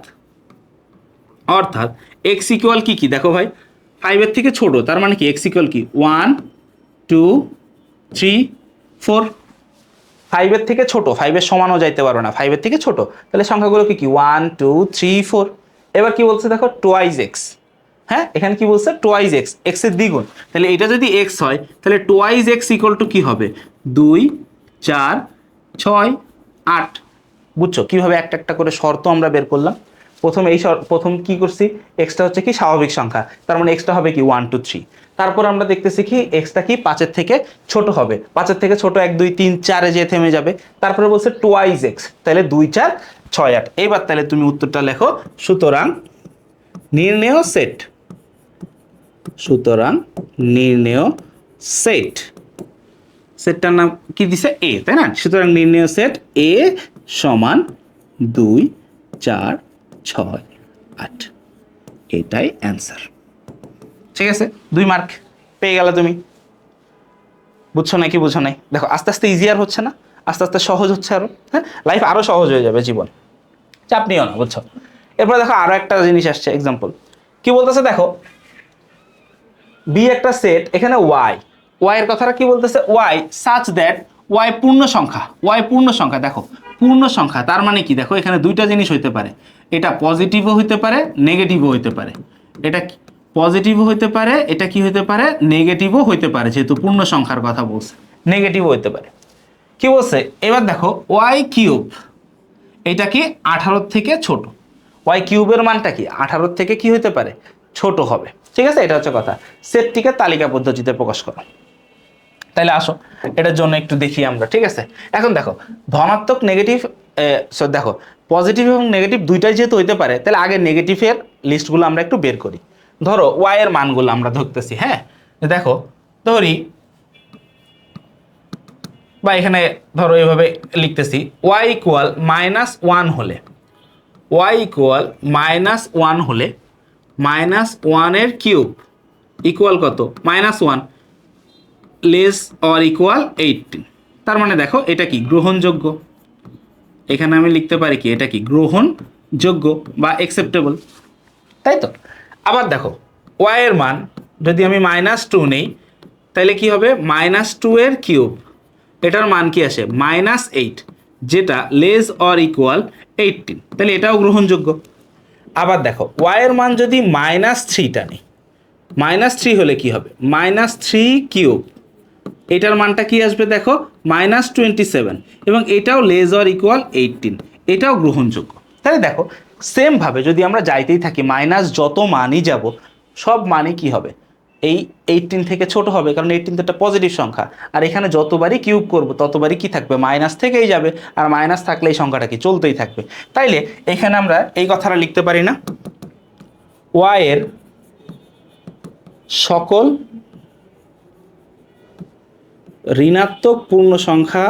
Speaker 1: অর্থাৎ এক্স ইকুয়াল কি কি দেখো ভাই 5 এর থেকে ছোট, তার মানে কি এক্স ইকুয়াল কি 1 2 3 4, 5 এর থেকে ছোট, 5 এর সমানও যাইতে পারো না, 5 এর থেকে ছোট, তাহলে সংখ্যাগুলো কি কি 1 2 3 4। এবার কি বলছে দেখো টোয়াইজ এক্স, হ্যাঁ এখানে কি বলছে টোয়াইজ এক্স, এক্স এর দ্বিগুণ, তাহলে এটা যদি এক্স হয় তাহলে টোয়াইজ এক্স ইকুয়াল টু কি হবে 2 4 6 8। বুঝছো কিভাবে একটা একটা করে শর্ত আমরা বের করলাম? প্রথম কি করছি, এক্সটা হচ্ছে কি স্বাভাবিক সংখ্যা, তার মানে এক্সটা হবে কি 1 2 3, তারপর আমরা দেখতেছি কি এক্সটা কি 5 এর থেকে ছোট হবে, 5 এর থেকে ছোট 1 2 3 4 এ যে থেমে যাবে, তারপরে বলছে টোয়াইজ এক্স, তাহলে 2 4 6 8। এইবার তাহলে তুমি উত্তরটা লেখো, সুতরাং নির্ণেয় সেট, সুতরাং নির্ণেয় সেট, সেটটার নাম কি দিছে এ, তাই না? সুতরাং নির্ণেয় সেট এ সমান 2 4 6 8, এটাই অ্যান্সার। ঠিক আছে 2 মার্ক পেয়ে গেলে তুমি। বুঝছো নাকি বুঝো নাই? দেখো আস্তে আস্তে ইজিয়ার হচ্ছে না, আস্তে আস্তে সহজ হচ্ছে আরো, হ্যাঁ লাইফ আরো সহজ হয়ে যাবে, জীবন চাপ নিও না, বুঝছো? এরপরে দেখো আরো একটা জিনিস আসছে এক্সাম্পল, কি বলতেছে দেখো বি একটা সেট, এখানে ওয়াই, ওয়াই এর কথাটা কি বলতেছে, ওয়াই সাচ দ্যাট, ওয়াই পূর্ণ সংখ্যা, ওয়াই পূর্ণ সংখ্যা, দেখো পূর্ণ সংখ্যা তার মানে কি দেখো এখানে দুইটা জিনিস হইতে পারে, এটা পজিটিভও হইতে পারে নেগেটিভও হইতে পারে, এটা পজিটিভও হইতে পারে, এটা কি হইতে পারে নেগেটিভও হইতে পারে, যেহেতু পূর্ণ সংখ্যার কথা বলছে নেগেটিভও হইতে পারে। কি বলছে এবার দেখো ওয়াই কিউব, এটা কি 18 থেকে ছোট, ওয়াই কিউবের মানটা কি 18 থেকে কি হইতে পারে ছোট হবে, ঠিক আছে? এটা হচ্ছে কথা, সেটটিকে তালিকা পদ্ধতিতে প্রকাশ করো। তাহলে আসো এটার জন্য একটু দেখি আমরা, ঠিক আছে? এখন দেখো ধনাত্মক নেগেটিভ, দেখো পজিটিভ এবং নেগেটিভ দুইটাই যেহেতু হইতে পারে, তাহলে আগে নেগেটিভের লিস্টগুলো আমরা একটু বের করি। ধরো ওয়াই এর মানগুলো আমরা ধরতেছি, হ্যাঁ দেখো ধরি, বা এখানে ধরো এইভাবে লিখতেছি, ওয়াই ইকুয়াল -1 হলে, ওয়াই ইকুয়াল -1 হলে -1 এর কিউব ইকুয়াল কত -1 লেস অর ইকুয়াল 18, তার মানে দেখো এটা কি গ্রহণযোগ্য, এখানে আমি লিখতে পারি কি এটা কি গ্রহণযোগ্য বা অ্যাকসেপ্টেবল, তাই তো? আবার দেখো ওয়াই এর মান যদি আমি -2 নেই তাহলে কি হবে -2 এর কিউব, এটার মান কি আসে -8, যেটা লেস অর ইকুয়াল 18, তাহলে এটাও গ্রহণযোগ্য। আবার দেখো ওয়াই এর মান যদি -3টা নেই, -3 হলে কি হবে -3 কিউব, এটার মানটা কি আসবে দেখো -27, এবং এটাও লেস অর ইকুয়াল 18, এটাও গ্রহণযোগ্য। তাহলে দেখো সেম ভাবে যদি আমরা যাইতেই থাকি মাইনাস যত মানই যাব সব মানই কি হবে এই 18 থেকে ছোট হবে, কারণ 18 তো একটা পজিটিভ সংখ্যা, আর এখানে যতবারই কিউব করব ততবারই কি থাকবে মাইনাস থেকেই যাবে, আর মাইনাস থাকলে এই সংখ্যাটা কি চলতেই থাকবে। তাইলে এখানে আমরা এই কথাটা লিখতে পারি না, ওয়াই এর সকল ঋণাত্মক পূর্ণ সংখ্যা,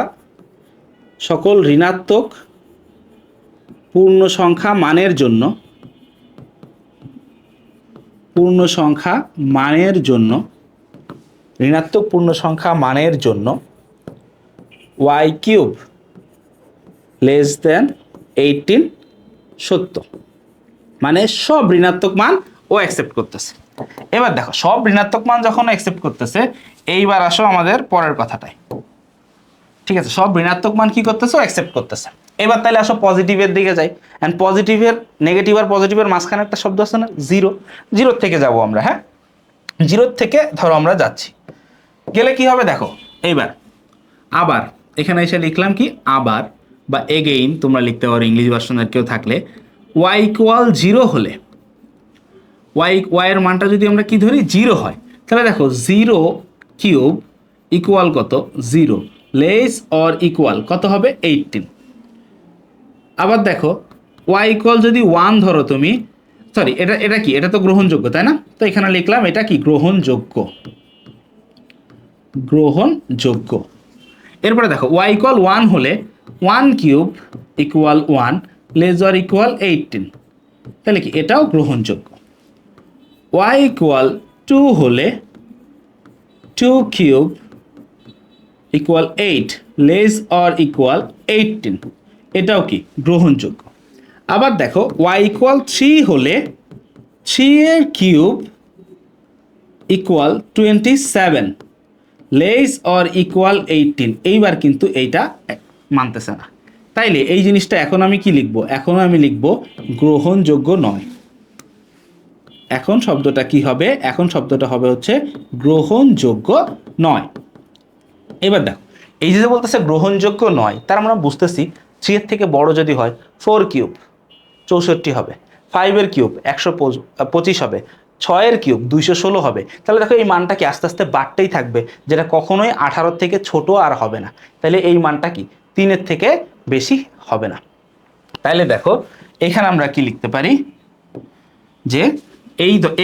Speaker 1: সকল ঋণাত্মক পূর্ণ সংখ্যা মানের জন্য পূর্ণ সংখ্যা মানের জন্য, ঋণাত্মক পূর্ণ সংখ্যা মানের জন্য ওয়াই কিউব লেস দেন 18 সত্য। মানে সব ঋণাত্মক মান ও অ্যাকসেপ্ট করতেছে। এবার দেখো সব ঋণাত্মক মান যখন অ্যাকসেপ্ট করতেছে, এইবার আসো আমাদের পরের কথাটাই। ঠিক আছে, সব ঋণাত্মক মান কি করতেছে, অ্যাকসেপ্ট করতেছে। এবার তাহলে আসো পজিটিভের দিকে যাই। অ্যান্ড পজিটিভের, নেগেটিভ আর পজিটিভের মাঝখানে একটা শব্দ আছে না, জিরো। জিরোর থেকে যাব আমরা, হ্যাঁ জিরোর থেকে ধরো আমরা যাচ্ছি, গেলে কি হবে দেখো। এইবার আবার এখানে এসে লিখলাম কি আবার বা এগেইন তোমরা লিখতে পারো ইংলিশ ভার্সনের কেউ থাকলে। ওয়াই ইকুয়াল জিরো হলে, ওয়াইয়ের মানটা যদি আমরা কি ধরি জিরো হয়, তাহলে দেখো জিরো কিউব ইকুয়াল কত, জিরো লেস অর ইকুয়াল কত হবে 18। আবার দেখো ওয়াই ইকুয়াল যদি 1 ধরো তুমি, সরি এটা কি, এটা তো গ্রহণযোগ্য তাই না, তো এখানে লিখলাম এটা কি গ্রহণযোগ্য, গ্রহণযোগ্য। এরপরে দেখো ওয়াই ইকুয়াল 1 হলে 1 cube equal 1 less or equal 18, তাহলে কি এটাও গ্রহণযোগ্য। ওয়াই ইকুয়াল 2 হলে 2 cube equal 8 less or equal 18, এটাও কি গ্রহণযোগ্য। আবার দেখো ওয়াই ইকুয়াল 3 হলে 3 এর cube equal 27 less or equal 18, এইবার কিন্তু এইটা মানতেছে না। তাইলে এই জিনিসটা এখন আমি কি লিখবো, এখন আমি লিখবো গ্রহণযোগ্য নয়। এখন শব্দটা কি হবে, এখন শব্দটা হবে হচ্ছে গ্রহণযোগ্য নয়। এবার দেখো এই যে বলতেছে গ্রহণযোগ্য নয়, তার আমরা বুঝতেছি 3 এর থেকে বড় যদি হয় 4 কিউব 64 হবে, 5 এর কিউব 125 হবে, 6 এর কিউব 216 হবে। তাহলে দেখো এই মানটা কি আস্তে আস্তে বাড়তেই থাকবে, যেটা কখনোই 18 থেকে ছোট আর হবে না। তাহলে এই মানটা কি 3 এর থেকে বেশি হবে না। তাহলে দেখো এখানে আমরা কি লিখতে পারি যে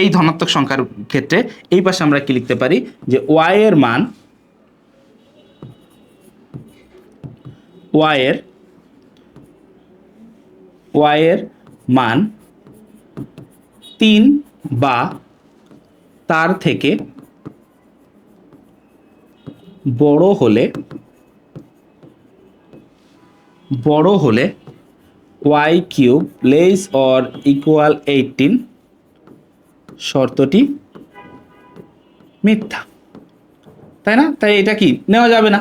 Speaker 1: এই ধনাত্মক সংখ্যার ক্ষেত্রে এই পাশে আমরা কি লিখতে পারি যে ওয়াই এর মান, ওয়াই এর মান 3 বা তার থেকে বড় হলে Y cube less or equal 18 শর্তটি মিথ্যা, তাই না? তাই এটা কি নেওয়া যাবে না।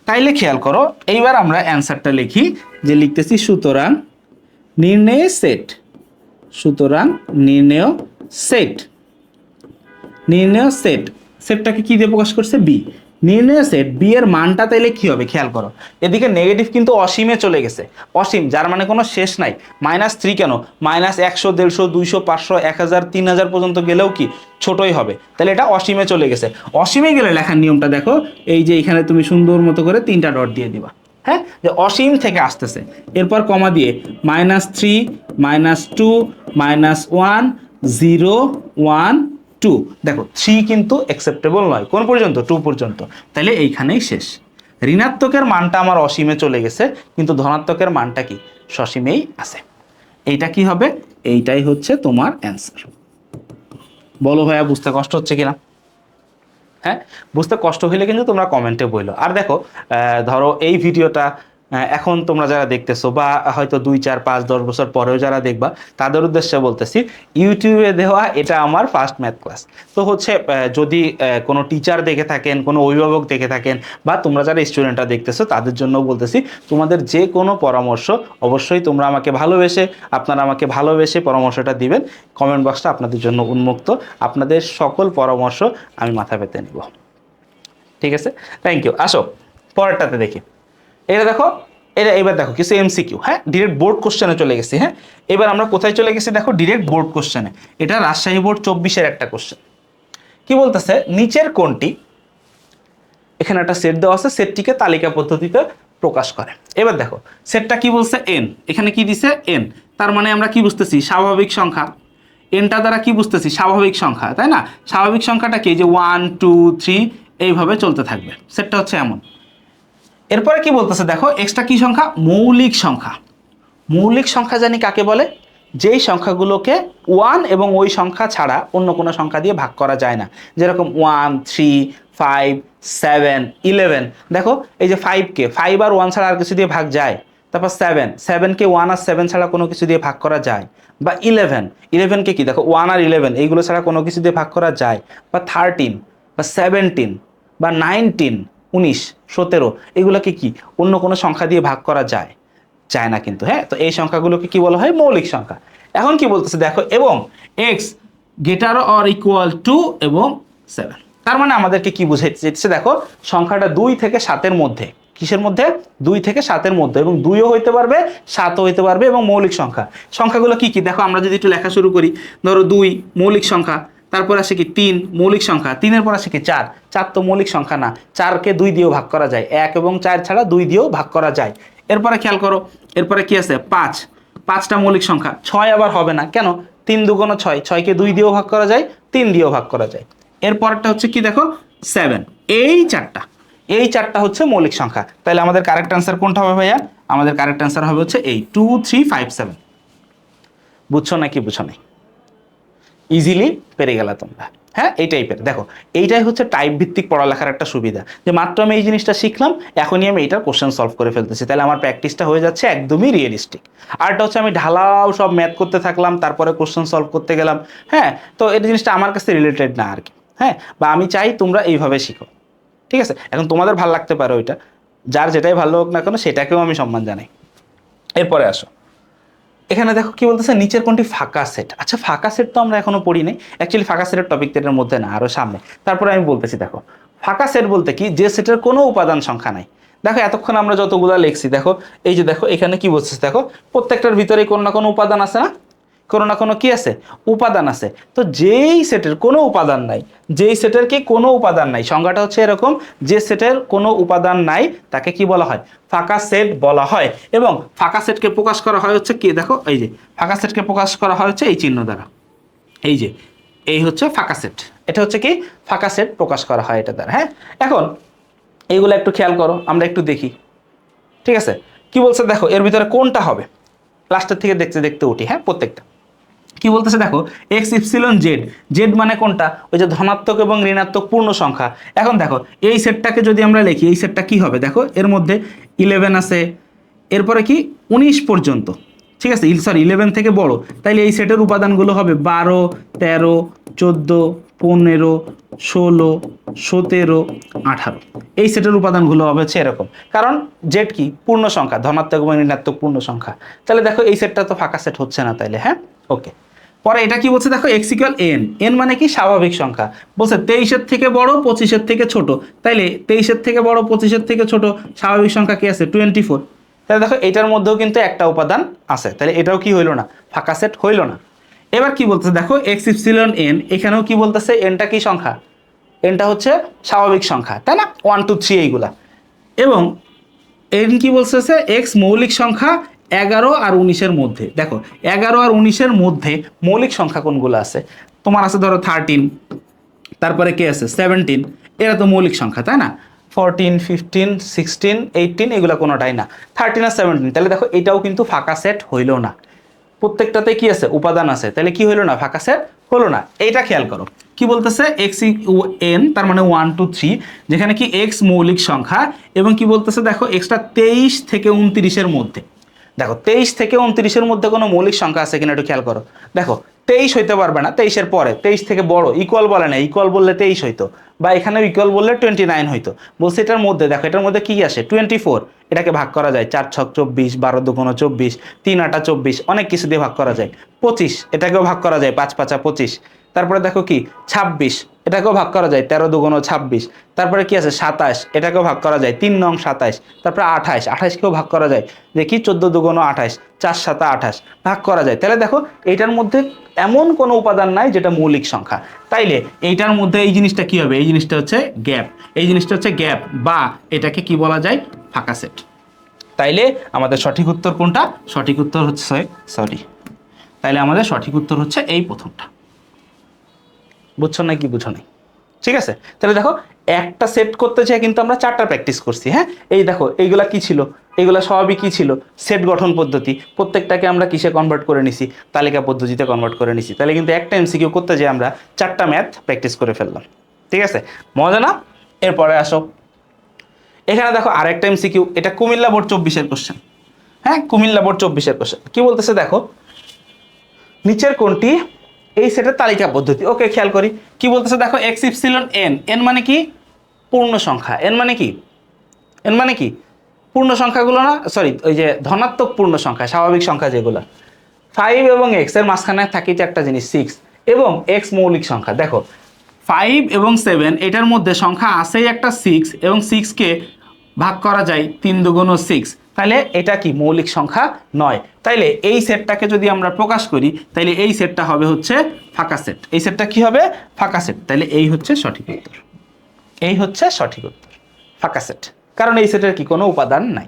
Speaker 1: তাইলে খেয়াল করো, এইবার আমরা অ্যান্সারটা লিখি যে লিখতেছি সুতরাং নির্ণয় সেট, সুতরাং নির্ণয় সেট, নির্ণয় সেট, সেটটাকে কি দিয়ে প্রকাশ করছে, বি। নির্ণয় সেট বি এর মানটা তাইলে কি হবে খেয়াল করো, এদিকে নেগেটিভ কিন্তু অসীমে চলে গেছে, অসীম যার মানে কোনো শেষ নাই। -3 কেন, -100 150 200 500 1000 3000 পর্যন্ত গেলেও কি ছোটই হবে। তাহলে এটা অসীমে চলে গেছে। অসীমে গেলে লেখার নিয়মটা দেখো, এই যে এখানে তুমি সুন্দর মতো করে 3টা ডট দিয়ে দিবা, হ্যাঁ, যে অসীম থেকে আসতেছে, এরপর কমা দিয়ে -3 -2 -1 0 1 2। দেখো 3 কিন্তু অ্যাকসেপ্টেবল নয়, কোন পর্যন্ত, 2 পর্যন্ত। তাহলে এইখানেই শেষ। ঋণাত্মকের মানটা আমার অসীমে চলে গেছে, কিন্তু ধনাত্মকের মানটা কি সসীমেই আছে। এইটা কি হবে, এইটাই হচ্ছে তোমার অ্যান্সার। বলো ভাইয়া বুঝতে কষ্ট হচ্ছে কিনা? হ্যাঁ, বুঝতে কষ্ট হলে কিন্তু তোমরা কমেন্টে বলো। আর দেখো ধরো এই ভিডিওটা এখন তোমরা যারা দেখতেছো বা হয়তো 2 4 5 10 বছর পরেও যারা দেখবা, তাদের উদ্দেশ্যে বলতেছি ইউটিউবে দেওয়া এটা আমার ফার্স্ট ম্যাথ ক্লাস। তো হচ্ছে যদি কোনো টিচার দেখে থাকেন, কোনো অভিভাবক দেখে থাকেন, বা তোমরা যারা স্টুডেন্টরা দেখতেছো তাদের জন্য বলতেছি, তোমাদের যে কোনো পরামর্শ অবশ্যই তোমরা আপনারা আমাকে ভালোবেসে পরামর্শটা দিবেন। কমেন্ট বক্সটা আপনাদের জন্য উন্মুক্ত, আপনাদের সকল পরামর্শ আমি মাথা পেতে নিব। ঠিক আছে, থ্যাংক ইউ। আসো পরেরটাতে দেখি। এটা দেখো, এবার দেখো কিছু এমসিকিউ, হ্যাঁ, ডিরেক্ট বোর্ড কোশ্চেনে চলে গেছি। হ্যাঁ, এবার আমরা কোথায় চলে গেছি দেখো, ডিরেক্ট বোর্ড কোশ্চেনে। এটা রাজশাহী বোর্ড 24-এর একটা কোশ্চেন। কি বলতেছে, নিচের কোনটি, এখানে একটা সেট দেওয়া আছে, সেটটিকে তালিকা পদ্ধতিতে প্রকাশ করে। এবার দেখো সেটটা কি বলছে, এন, এখানে কি দিছে এন, তার মানে আমরা কি বুঝতেছি, স্বাভাবিক সংখ্যা। এনটা দ্বারা কি বুঝতেছি, স্বাভাবিক সংখ্যা, তাই না? স্বাভাবিক সংখ্যাটা কি, যে 1 2 3 এইভাবে চলতে থাকবে, সেটটা হচ্ছে এমন। এরপরে কি বলতেছে দেখো, এক্সট্রা কি সংখ্যা, মৌলিক সংখ্যা। মৌলিক সংখ্যা জানি কাকে বলে, যেই সংখ্যাগুলোকে 1 এবং ওই সংখ্যা ছাড়া অন্য কোনো সংখ্যা দিয়ে ভাগ করা যায় না, যেরকম 1, 3, 5, 7, 11। দেখো এই যে 5কে 5 আর 1 ছাড়া আর কিছু দিয়ে ভাগ যায়, তারপর 7কে 1 আর 7 ছাড়া কোনো কিছু দিয়ে ভাগ করা যায়, বা 11কে কি দেখো 1 আর 11 এইগুলো ছাড়া কোনো কিছু দিয়ে ভাগ করা যায়, বা 13 বা 17 বা 19, 19, 17 এগুলোকে কি অন্য কোনো সংখ্যা দিয়ে ভাগ করা যায়? যায় না কিন্তু। হ্যাঁ, তো এই সংখ্যাগুলোকে কি বলা হয়? মৌলিক সংখ্যা। এখন কি বলতেছে দেখো, এবং x greater or equal to এবং 7, তার মানে আমাদেরকে কি বুঝাইতে চাইছে দেখো, সংখ্যাটা 2 থেকে 7-এর মধ্যে। কিসের মধ্যে? 2 থেকে 7-এর মধ্যে, এবং 2ও হইতে পারবে 7ও হইতে পারবে, এবং মৌলিক সংখ্যা। সংখ্যাগুলো কি কি দেখো, আমরা যদি একটু লেখা শুরু করি, ধরো 2 মৌলিক সংখ্যা, তারপর আসে কি 3 মৌলিক সংখ্যা, 3-এর পর আসে কি 4, 4 তো মৌলিক সংখ্যা না, 4কে 2 দিয়েও ভাগ করা যায়, 1 এবং 4 ছাড়া 2 দিয়েও ভাগ করা যায়। এরপরে খেয়াল করো, এরপরে কি আছে 5, 5টা মৌলিক সংখ্যা। 6 আবার হবে না কেন? 3 দুগুণ 6, 6কে 2 দিয়েও ভাগ করা যায়, 3 দিয়েও ভাগ করা যায়। এরপরটা হচ্ছে কি দেখো 7, এই চারটা হচ্ছে মৌলিক সংখ্যা। তাহলে আমাদের কারেক্ট অ্যান্সার কোনটা হবে ভাইয়া? আমাদের কারেক্ট অ্যান্সার হবে হচ্ছে এই 2, 3, 5, 7। বুঝছো নাকি বুঝো নাই? ইজিলি পেরে গেলা তোমরা। হ্যাঁ, এই টাইপের দেখো, এইটাই হচ্ছে টাইপ ভিত্তিক পড়ালেখার একটা সুবিধা, যে মাত্র আমি এই জিনিসটা শিখলাম, এখনই আমি এইটার কোশ্চেন সলভ করে ফেলতেছি, তাহলে আমার প্র্যাকটিসটা হয়ে যাচ্ছে একদমই রিয়েলিস্টিক। আরটা হচ্ছে আমি ঢালাও সব ম্যাথ করতে থাকলাম, তারপরে কোশ্চেন সলভ করতে গেলাম। হ্যাঁ, তো এই জিনিসটা আমার কাছে রিলেটেড না আর কি। হ্যাঁ, বা আমি চাই তোমরা এইভাবে শিখো, ঠিক আছে? এখন তোমাদের ভালো লাগতে পারে ওইটা, যার যেটাই ভালো হোক না কেন সেটাকেও আমি সম্মান জানাই। এরপরে আসো, এখানে দেখো কি বলতেছে, নিচের কোনটি ফাঁকা সেট। আচ্ছা, ফাঁকা সেট তো আমরা এখনো পড়ি নাই, অ্যাকচুয়ালি ফাঁকা সেটের টপিক এর মধ্যে না, আরো সামনে। তারপরে আমি বলতেছি দেখো, ফাঁকা সেট বলতে কি, যে সেটের কোনো উপাদান সংখ্যা নাই। দেখো এতক্ষণ আমরা যতগুলা লিখছি, দেখো এই যে দেখো এখানে কি বলছিস, দেখো প্রত্যেকটার ভিতরে কোনো না কোনো উপাদান আছে না, কোনো না কোনো কি আছে, উপাদান আছে। তো যেই সেটের কোনো উপাদান নাই, যেই সেটের কি কোনো উপাদান নাই, সংজ্ঞাটা হচ্ছে এরকম, যে সেটের কোনো উপাদান নাই তাকে কি বলা হয়? ফাঁকা সেট বলা হয়। এবং ফাঁকা সেটকে প্রকাশ করা হয় হচ্ছে কি দেখো, এই যে ফাঁকা সেটকে প্রকাশ করা হয় হচ্ছে এই চিহ্ন দ্বারা, এই যে এই হচ্ছে ফাঁকা সেট। এটা হচ্ছে কি ফাঁকা সেট প্রকাশ করা হয় এটা দ্বারা। হ্যাঁ, এখন এইগুলো একটু খেয়াল করো, আমরা একটু দেখি, ঠিক আছে? কি বলছে দেখো, এর ভিতরে কোনটা হবে? লাস্টের থেকে দেখতে দেখতে উঠি। হ্যাঁ, প্রত্যেকটা কি বলতেছে দেখো, এক্স ইপসিলন জেড, জেড মানে কোনটা? ওই যে ধনাত্মক এবং ঋণাত্মক পূর্ণ সংখ্যা। এখন দেখো এই সেটটাকে যদি আমরা লিখি, এই সেটটা কি হবে দেখো, এর মধ্যে 11 আছে, এরপরে কি 19 পর্যন্ত, ঠিক আছে? সরি, 11 থেকে বড়, তাইলে এই সেটের উপাদানগুলো হবে 12, 13, 14, 15, 16, 17, 18। এই সেটের উপাদানগুলো হবে হচ্ছে এরকম, কারণ জেড কি পূর্ণ সংখ্যা, ধনাত্মক এবং ঋণাত্মক পূর্ণ সংখ্যা। তাহলে দেখো এই সেটটা তো ফাঁকা সেট হচ্ছে না তাইলে। হ্যাঁ, ওকে। পরে এটা কি বলছে দেখো, এক্স ইকুয়াল এন, এন মানে কি স্বাভাবিক সংখ্যা। বলছে 23-এর থেকে বড় 25-এর থেকে ছোট, তাইলে 23-এর থেকে বড় 25-এর থেকে ছোট স্বাভাবিক সংখ্যা কি আছে? 24। তাহলে দেখো এটার মধ্যেও কিন্তু একটা উপাদান আছে, তাহলে এটাও কি হইলো না? ফাঁকা সেট হইলো না। এবার কি বলতেছে দেখো, এক্স ইপসিলন এন, এখানেও কি বলতেছে, এনটা কি সংখ্যা? এনটা হচ্ছে স্বাভাবিক সংখ্যা, তাই না? 1, 2, 3 এইগুলা। এবং এন কি বলতেছে, এক্স মৌলিক সংখ্যা 11 আর 19-এর মধ্যে। দেখো 11 আর 19-এর মধ্যে মৌলিক সংখ্যা কোনগুলো আছে? তোমার আছে ধরো 13, তারপরে কে আছে 17, এরা তো মৌলিক সংখ্যা, তাই না? 14, 15, 16, 18 এগুলো কোনোটাই না, 13 আর 17। তাহলে দেখো এটাও কিন্তু ফাঁকা সেট হইল না, প্রত্যেকটাতে কি আছে? উপাদান আছে, তাহলে কি হইলো না? ফাঁকা সেট হলো না। এইটা খেয়াল করো, কি বলতেছে, এক্স এন তার মানে 1, 2, 3, যেখানে কি এক্স মৌলিক সংখ্যা, এবং কি বলতেছে দেখো, এক্সটা 23 থেকে 29-এর মধ্যে। দেখো 23 থেকে 29-এর মধ্যে কোনো মৌলিক সংখ্যা আছে কিনা একটু খেয়াল করো। দেখো 23 হইতে পারবে না, 23-এর পরে, 23 থেকে বড়, ইকুয়াল বলে না, ইকুয়াল বললে 23 হইতো, বা এখানেও ইকুয়াল বললে 29 হইতো। বলছে এটার মধ্যে দেখো, এটার মধ্যে কি আসে? 24। এটাকে ভাগ করা যায় 4 ছক 24, 12 দুগুণ 24, 3 আটা 24, অনেক কিছু দিয়ে ভাগ করা যায়। 25 এটাকেও ভাগ করা যায়, 5 5 25। তারপরে দেখো কি 26, এটাকেও ভাগ করা যায়, 13 দুগুণ 26। তারপরে কি আছে 27, এটাকেও ভাগ করা যায়, 3 নং 27। তারপরে 28, 28কেও ভাগ করা যায়, দেখি 14 দুগুণ 28, 4 7 28 ভাগ করা যায়। তাহলে দেখো এইটার মধ্যে এমন কোনো উপাদান নাই যেটা মৌলিক সংখ্যা, তাইলে এইটার মধ্যে এই জিনিসটা কি হবে? এই জিনিসটা হচ্ছে গ্যাপ, এই জিনিসটা হচ্ছে গ্যাপ, বা এটাকে কি বলা যায়? ফাঁকা সেট। তাইলে আমাদের সঠিক উত্তর কোনটা? সঠিক উত্তর হচ্ছে তাইলে আমাদের সঠিক উত্তর হচ্ছে এই প্রথমটা। বুঝছো না কি বুঝো নাই? ঠিক আছে, তাহলে দেখো একটা সেট করতে চাই কিন্তু আমরা 4টা প্র্যাকটিস করছি। হ্যাঁ, এই দেখো এইগুলা কি ছিল, এইগুলা সবই কি ছিল, সেট গঠন পদ্ধতি। প্রত্যেকটাকে আমরা কিসে কনভার্ট করে নিছি, তালিকা পদ্ধতিতে কনভার্ট করে নিছি। তাহলে কিন্তু একটা এমসিকিউ করতে যেয়ে আমরা 4টা ম্যাথ প্র্যাকটিস করে ফেললাম। ঠিক আছে, মজা না? এরপরে আসো, এখানে দেখো আরেকটা এমসিকিউ, এটা কুমিল্লা বোর্ড 24-এর কোশ্চেন। হ্যাঁ, কুমিল্লা বোর্ড 24-এর কোশ্চেন কি বলতেছে দেখো, নিচের কোনটি এই সেটের তালিকা পদ্ধতি। ওকে, খেয়াল করি কি বলতেছে দেখো, এক্স ইপসিলন এন, এন মানে কি পূর্ণ সংখ্যা, এন মানে কি, এন মানে কি পূর্ণ সংখ্যাগুলো না, সরি ওই যে ধনাত্মক পূর্ণ সংখ্যা, স্বাভাবিক সংখ্যা যেগুলো। 5 এবং এক্স এর মাঝখানে থাকি তো একটা জিনিস 6, এবং এক্স মৌলিক সংখ্যা। দেখো 5 এবং 7 এটার মধ্যে সংখ্যা আছেই একটা 6, এবং 6কে ভাগ করা যায় 3 দুগুণ 6, তাহলে এটা কি মৌলিক সংখ্যা নয়। তাইলে এই সেটটাকে যদি আমরা প্রকাশ করি, তাইলে এই সেটটা হবে হচ্ছে ফাঁকা সেট। এই সেটটা কি হবে, ফাঁকা সেট। তাইলে এই হচ্ছে সঠিক উত্তর, এই হচ্ছে সঠিক উত্তর, ফাঁকা সেট। কারণ এই সেটের কি কোনো উপাদান নাই।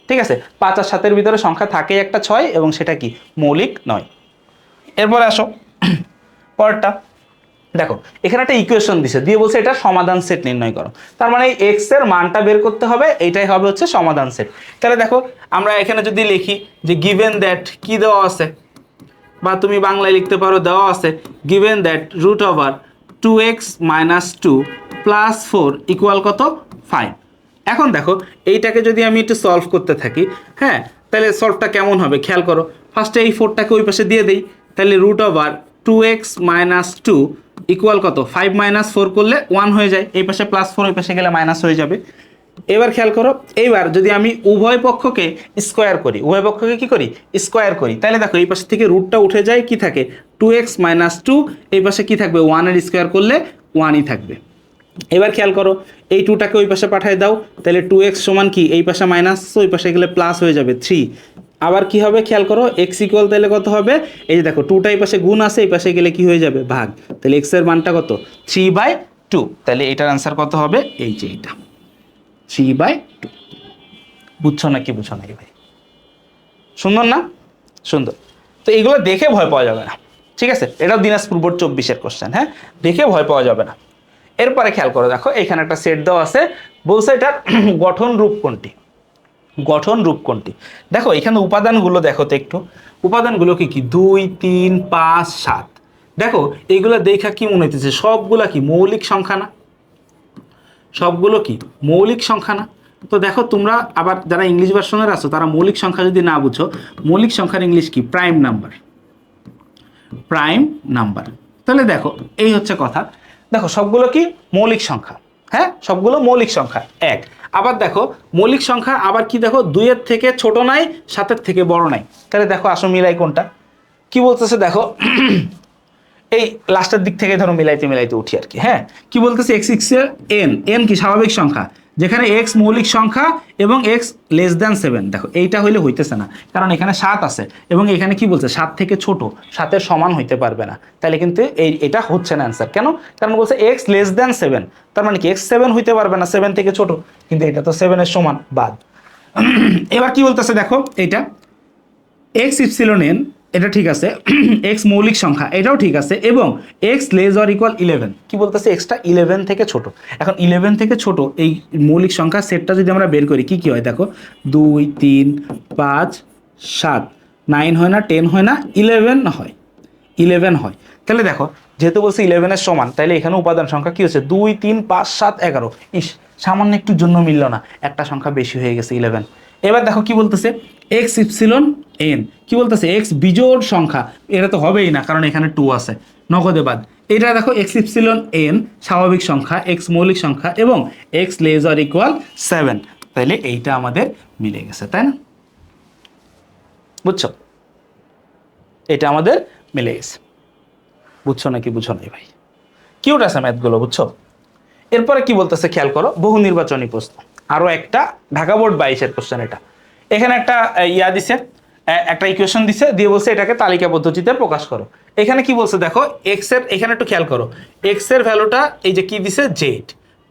Speaker 1: ঠিক আছে, 5 আর 7-এর ভিতরে সংখ্যা থাকে একটা 6, এবং সেটা কি মৌলিক নয়। এরপরে আসো পরেরটা, দেখো এখানে একটা ইকুয়েশন দিছে, দিয়ে বলছে এটা সমাধান সেট নির্ণয় করো। তার মানে এক্স এর মানটা বের করতে হবে, এইটাই হবে হচ্ছে সমাধান সেট। তাহলে দেখো আমরা এখানে যদি লিখি যে গিভেন দ্যাট, কি দেওয়া আছে, বা তুমি বাংলায় লিখতে পারো দেওয়া আছে given that root over 2x - 2 + 4 equal কত 5। এখন দেখো এইটাকে যদি আমি একটু সলভ করতে থাকি, হ্যাঁ, তাহলে সলভটা কেমন হবে খেয়াল করো। ফার্স্টে এই 4টাকে ওই পাশে দিয়ে দেই, তাহলে রুট ওভার 2x - 2 ইকুয়াল কত 5 - 4 করলে 1 হয়ে যায়, এই পাশে +4 ওই পাশে গেলে মাইনাস হয়ে যাবে। এবার খেয়াল করো, এইবার যদি আমি উভয় পক্ষকে স্কোয়ার করি, উভয় পক্ষকে কি করি স্কোয়ার করি, তাহলে দেখো এই পাশে থেকে রুটটা উঠে যায়, কি থাকে 2x - 2, এই পাশে কি থাকবে 1-এর স্কোয়ার করলে 1ই থাকবে। এবার খেয়াল করো এই 2টাকে ওই পাশে পাঠিয়ে দাও, তাহলে 2x সমান কি এই পাশে মাইনাস, ওই পাশে গেলে প্লাস হয়ে যাবে 3। আবার কি হবে খেয়াল করো, x ইকুয়াল তাহলে কত হবে, এই যে দেখো 2টা এই পাশে গুণ আছে, এই পাশে গেলে কি হয়ে যাবে ভাগ, তাহলে x এর মানটা কত 3/2। তাহলে এটার অ্যান্সার কত হবে, এই যে এটা 3/2। বুঝছো না কি বুঝছো নাকি ভাই? সুন্দর না? সুন্দর। তো এইগুলো দেখে ভয় পাওয়া যাবে না, ঠিক আছে? এটাও দিনাজপুর বোর্ড 24-এর কোশ্চেন। হ্যাঁ, দেখে ভয় পাওয়া যাবে না। এরপরে খেয়াল করো, দেখো এখানে একটা সেট দেওয়া আছে, বলছে এটার গঠন রূপ কোনটি, গঠন রূপ কোনটি। দেখো এখানে উপাদানগুলো দেখো তো একটু, উপাদানগুলো কি কি 2 3 5 7। দেখো এইগুলো দেখা কি মনে হইতেছে, সবগুলা কি মৌলিক সংখ্যা না, সবগুলো কি মৌলিক সংখ্যা না? তো দেখো তোমরা আবার যারা ইংলিশ ভার্সনের আছো তারা মৌলিক সংখ্যা যদি না বুঝো, মৌলিক সংখ্যার ইংলিশ কি প্রাইম নাম্বার, প্রাইম নাম্বার। তাহলে দেখো এই হচ্ছে কথা, দেখো সবগুলো কি মৌলিক সংখ্যা, হ্যাঁ সবগুলো মৌলিক সংখ্যা এক। আবার দেখো মৌলিক সংখ্যা আবার কি দেখো 2-এর থেকে ছোট নাই, 7-এর থেকে বড় নাই। তাহলে দেখো আসো মিলাই কোনটা, কি বলতেছে দেখো এই লাস্টের দিক থেকে ধরো মিলাইতে মিলাইতে উঠি আর কি। হ্যাঁ, কি বলতেছে x এর n, n কি স্বাভাবিক সংখ্যা, যেখানে x মৌলিক সংখ্যা এবং x <7। দেখো এইটা হইলে হইতেছে না, কারণ এখানে 7 আছে, এবং এখানে কি বলছে 7 থেকে ছোট, 7-এর সমান হইতে পারবে না। তাহলে কিন্তু এটা হচ্ছে না অ্যান্সার। কেন? কারণ বলছে x <7, তার মানে কি x 7 হইতে পারবে না, 7 থেকে ছোট, কিন্তু এটা তো 7-এর সমান, বাদ। এবার কি বলতেছে দেখো এইটা x ইপসিলন n, এটা ঠিক আছে, x মৌলিক সংখ্যা এটাও ঠিক আছে, এবং x < 11। কি বলতেছে এক্সটা 11 থেকে ছোট। এখন 11 থেকে ছোট এই মৌলিক সংখ্যা সেটটা যদি আমরা বের করি, কি কি হয় দেখো 2 3 5 7, 9 হয় না, 10 হয় না, 11 হয়, 11 হয়। তাহলে দেখো যেহেতু বলছে 11-এর সমান, তাহলে এখানে উপাদান সংখ্যা কি হচ্ছে 2 3 5 7 11। ইস, সামান্য একটু জন্য মিলল না, একটা সংখ্যা বেশি হয়ে গেছে 11। এবার দেখো কি বলতেছে x ইপসিলন n, কি বলতেছে x বিজোড় সংখ্যা, এটা তো হবেই না কারণ এখানে 2 আছে, নগদে বাদ। এটা দেখো x ইপসিলন n স্বাভাবিক সংখ্যা, x মৌলিক সংখ্যা, এবং x < 7। তাহলে এইটা আমাদের মিলে গেছে, তাই না? বুঝছো, এটা আমাদের মিলে গেছে। বুঝছো নাকি বুঝছো নাই ভাই? কিউট আছে ম্যাথগুলো, বুঝছো? এরপরে কি বলতেছে খেয়াল করো, বহু নির্বাচনী প্রশ্ন, আরো একটা ঢাকা বোর্ড 22-এর কোশ্চেন। এটা এখানে একটা দিছে, একটা ইকুয়েশন দিছে, দিয়ে বলছে এটাকে তালিকা পদ্ধতিতে প্রকাশ করো। এখানে কি বলছে দেখো x এর, এখানে একটু খেয়াল করো, x এর ভ্যালুটা এই যে কি দিছে z,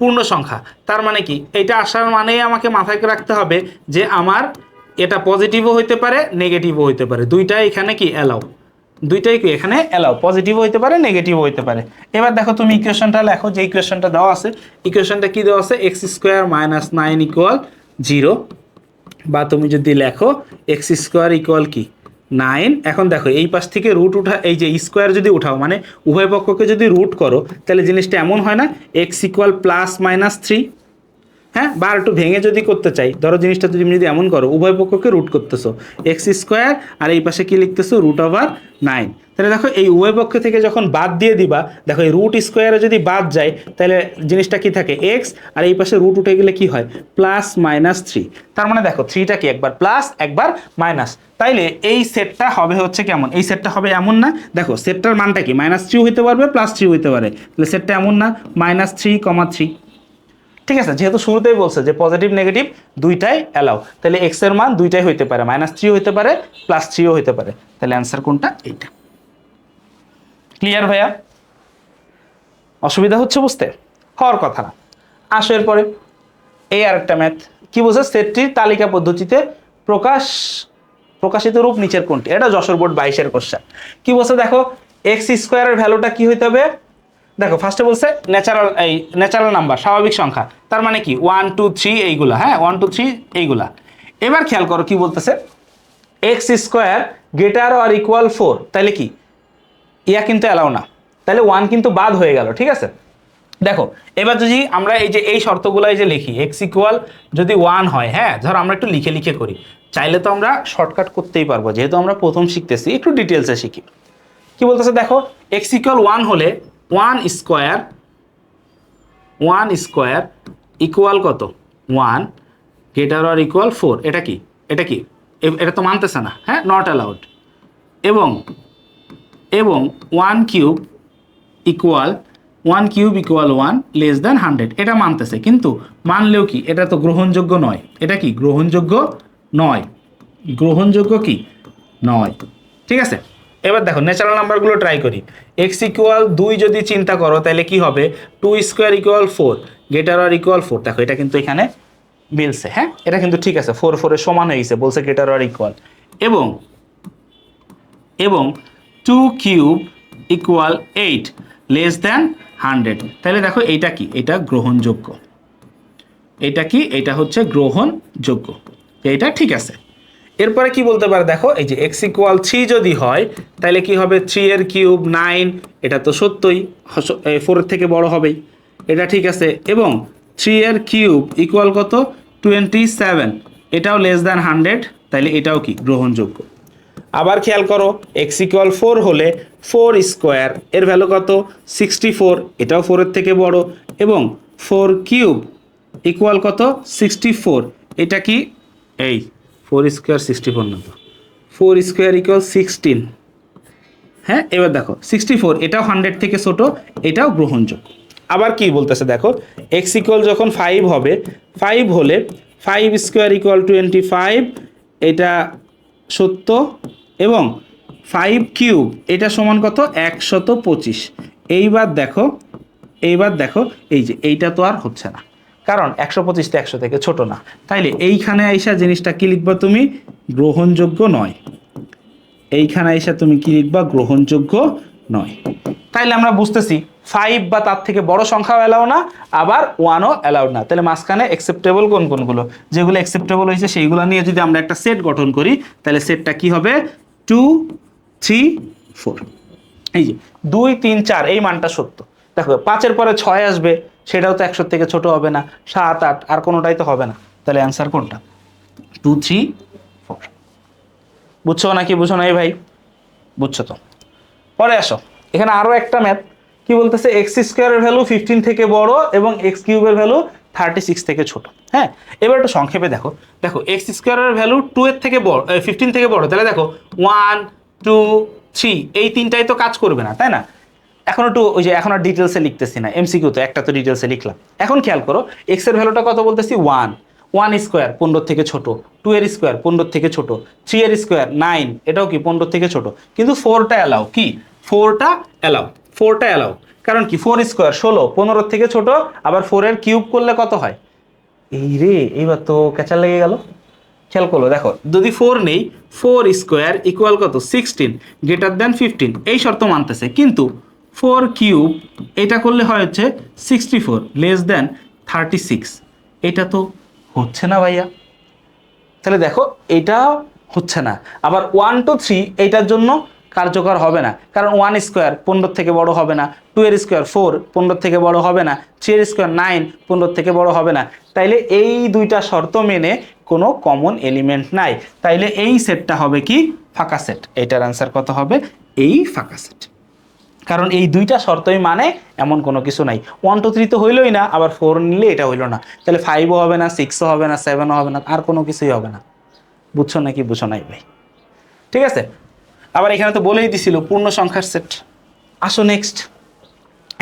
Speaker 1: পূর্ণ সংখ্যা। তার মানে কি এটা আসার মানে আমাকে মাথায় রাখতে হবে যে আমার এটা পজিটিভও হইতে পারে, নেগেটিভও হইতে পারে, দুইটাই এখানে কি অ্যালাউ, দুইটাই কি এখানে অ্যালাউ, পজিটিভ হইতে পারে নেগেটিভ হইতে পারে। এবার দেখো তুমি ইকুয়েশনটা লেখো, যে ইকুয়েশনটা দেওয়া আছে, ইকুয়েশনটা কি দেওয়া আছে, এক্স স্কোয়ার মাইনাস 9 ইকুয়াল 0, বা তুমি যদি লেখো এক্স স্কোয়ার ইকুয়াল কি 9। এখন দেখো এই পাশ থেকে রুট উঠা, এই যে স্কোয়ার যদি উঠাও মানে উভয় পক্ষকে যদি রুট করো তাহলে জিনিসটা এমন হয় না, এক্স ইকুয়াল প্লাস মাইনাস 3। হ্যাঁ, বা একটু ভেঙে যদি করতে চাই, ধরো জিনিসটা তুমি যদি এমন করো উভয় পক্ষকে রুট করতেছো, এক্স স্কোয়ার আর এই পাশে কি লিখতেছো রুট ওভার 9। তাহলে দেখো এই উভয় পক্ষ থেকে যখন বাদ দিয়ে দিবা, দেখো এই রুট স্কোয়ারে যদি বাদ যায় তাহলে জিনিসটা কি থাকে এক্স, আর এই পাশে রুট উঠে গেলে কি হয় প্লাস মাইনাস 3। তার মানে দেখো 3টা কি একবার প্লাস একবার মাইনাস, তাইলে এই সেটটা হবে হচ্ছে কেমন, এই সেটটা হবে এমন না, দেখো সেটটার মানটা কি -3 হইতে পারবে +3 হইতে পারে, তাহলে সেটটা এমন না -3,3। ঠিক আছে, যেহেতু শুরুতেই বলছে যে পজিটিভ নেগেটিভ দুইটাই অ্যালাউ, তাহলে এক্স এর মান দুইটাই হইতে পারে, -3 হইতে পারে +3ও হইতে পারে, তাহলে অ্যান্সার কোনটা, এইটা। ক্লিয়ার ভাইয়া? অসুবিধা হচ্ছে বুঝতে? হওয়ার কথা না। আসো এরপরে এই আরেকটা ম্যাথ কি বলছে, সেটটির তালিকা পদ্ধতিতে প্রকাশিত রূপ নিচের কোনটি, এটা যশোর বোর্ড 22-এর কোশ্চেন। কি বলছে দেখো, এক্স স্কোয়ারের ভ্যালুটা কি হইতে হবে, দেখো ফার্স্টে বলছে ন্যাচারাল নাম্বার, স্বাভাবিক সংখ্যা, তার মানে কি 1 2 3 এইগুলা, হ্যাঁ 1 2 3 এইগুলা। এবার খেয়াল করো কি বলতেছে, x square greater or equal 4, তাহলে কি ইয়া কিন্তু অ্যালাউ না, তাহলে 1 কিন্তু বাদ হয়ে গেল। ঠিক আছে, দেখো এবার যদি আমরা এই যে এই শর্তগুলাই যে লিখি, এক্স ইকুয়াল যদি 1 হয়, হ্যাঁ ধর আমরা একটু লিখে লিখে করি, চাইলে তো আমরা শর্টকাট করতেই পারবো, যেহেতু আমরা প্রথম শিখতেছি একটু ডিটেলসে শিখি। কি বলতেছে দেখো, এক্স ইকুয়াল 1 হলে 1 স্কোয়ার ইকুয়াল কত 1 গ্রেটার অর ইকুয়াল 4, এটা কি এটা তো মানতেছে না, হ্যাঁ নট অ্যালাউড। এবং 1 কিউব ইকুয়াল 1 লেস দ্যান 100, এটা মানতেছে, কিন্তু মানলেও কি এটা তো গ্রহণযোগ্য নয়, এটা কি গ্রহণযোগ্য নয়, গ্রহণযোগ্য কি নয়। ঠিক আছে, এবার দেখো ন্যাচারাল নাম্বারগুলো ট্রাই করি। এক্স ইকুয়াল 2 যদি চিন্তা করো তাহলে কি হবে, 2 square equal 4 greater or equal 4, দেখো এটা কিন্তু এখানে মিলছে, হ্যাঁ এটা কিন্তু ঠিক আছে, 4 4 এর সমান হয়ে গেছে, বলছে গ্রেটার অর ইকুয়াল। এবং 2 কিউব ইকুয়াল 8 লেস দ্যান 100, তাহলে দেখো এইটা কি, এটা গ্রহণযোগ্য, এটা কি, এটা হচ্ছে গ্রহণযোগ্য, এইটা ঠিক আছে। এরপরে কি বলতে পারে দেখো, এই যে এক্স ইকুয়াল 3 যদি হয় তাহলে কি হবে, 3 এর কিউব 9, এটা তো সত্যই 4 এর থেকে বড় হবেই, এটা ঠিক আছে। এবং 3 এর কিউব ইকুয়াল কত 27, এটাও লেস দ্যান 100, তাহলে এটাও কি গ্রহণযোগ্য। আবার খেয়াল করো, এক্স ইকুয়াল 4 হলে 4 স্কোয়ার এর ভ্যালু কত 64, এটাও 4 এর থেকে বড়। এবং 4 কিউব ইকুয়াল কত 64, এটা কি এই 4 স্কোয়ার 64 না তো, 4 স্কোয়ার ইকুয়াল 16, হ্যাঁ এবার দেখো 64 এটাও 100 থেকে ছোট, এটাও গ্রহণযোগ্য। আবার কি বলতেছে দেখো, এক্স ইকুয়াল যখন 5 হবে, 5 হলে 5 স্কোয়ার ইকুয়াল 25, এটা সত্য। এবং 5 কিউব এটা সমান কত 125। এইবার দেখো এই যে এইটা তো আর হচ্ছে না, কারণ 125 তো 100 থেকে ছোট না, তাইলে এইখানে আইসা জিনিসটা কি লিখবা তুমি, গ্রহণযোগ্য নয়। এইখানে আইসা তুমি কি লিখবা, গ্রহণযোগ্য নয়। তাইলে আমরা বুঝতেছি 5 বা তার থেকে বড় সংখ্যাও অ্যালাউ না, আবার 1ও অ্যালাউড না। তাহলে মাঝখানে অ্যাকসেপ্টেবল কোনগুলো, যেগুলো অ্যাকসেপ্টেবল হয়েছে সেইগুলো নিয়ে যদি আমরা একটা সেট গঠন করি, তাহলে সেটটা কি হবে 2 3 4, এই যে 2 3 4 এই মানটা সত্য। দেখো 5-এর পরে 6 আসবে, সেটাও তো 100 থেকে ছোট হবে না, 7 8 আর কোনোটাই তো হবে না, তাহলে অ্যান্সার কোনটা 2 3 4। বুঝছো নাকি বুঝো নাই ভাই? বুঝছো তো। পরে আসো, এখানে আরো একটা ম্যাথ কি বলতেছে, এক্স স্কোয়ারের ভ্যালু 15 থেকে বড় এবং এক্স কিউবের ভ্যালু 36 থেকে ছোট। হ্যাঁ, এবার একটু সংক্ষেপে দেখো, এক্স স্কোয়ারের ভ্যালু 2 এর থেকে বড়, 15 থেকে বড়, তাহলে দেখো 1 2 3 এই তিনটাই তো কাজ করবে না, তাই না? এখন একটু ওই যে এখন আর ডিটেলসে লিখতেছি না, এমসিকিউ তো একটা তো ডিটেলসে লিখলাম। এখন খেয়াল করো, এক্স এর ভ্যালুটা কত বলতেছি 1 স্কোয়ার 15 থেকে ছোট, 2 এর স্কোয়ার 15 থেকে ছোট, 3 এর স্কোয়ার 9 এটাও কি 15 থেকে ছোট, কিন্তু 4টা অ্যালাউ, কি 4টা অ্যালাউ, কারণ কি 4 স্কোয়ার 16 15 থেকে ছোট, আবার 4 এর কিউব করলে কত হয়, এই রে এইবার তো ক্যাচার লেগে গেল, খেয়াল করলো, দেখো যদি 4 নেই, 4 স্কোয়ার ইকুয়াল কত 16 গ্রেটার দ্যান 15, এই শর্ত মানতেছে। কিন্তু 4 কিউব এটা করলে হয় হচ্ছে 64 লেস দ্যান 36, এটা তো হচ্ছে না ভাইয়া। তাহলে দেখো এটা হচ্ছে না। আবার 1 2 3 এইটার জন্য কার্যকর হবে না, কারণ 1 স্কোয়ার 15 থেকে বড় হবে না, 2 এর স্কোয়ার 4 15 থেকে বড় হবে না, 3 এর স্কোয়ার 9 15 থেকে বড় হবে না। তাইলে এই দুইটা শর্ত মেনে কোনো কমন এলিমেন্ট নাই, তাইলে এই সেটটা হবে কি ফাঁকা সেট। এটার অ্যান্সার কত হবে? এই ফাঁকা সেট। কারণ এই দুইটা শর্তই মানে এমন কোনো কিছু নাই। 1 2 3 তো হইলই না, আবার 4 নিলে এটা হইলো না, তাহলে 5ও হবে না, 6ও হবে না, 7ও হবে না, আর কোনো কিছুই হবে না। বুঝছো নাকি বুঝো নাই ভাই? ঠিক আছে। আবার এখানে তো বলেই দিছিল পূর্ণ সংখ্যার সেট। আসো নেক্সট,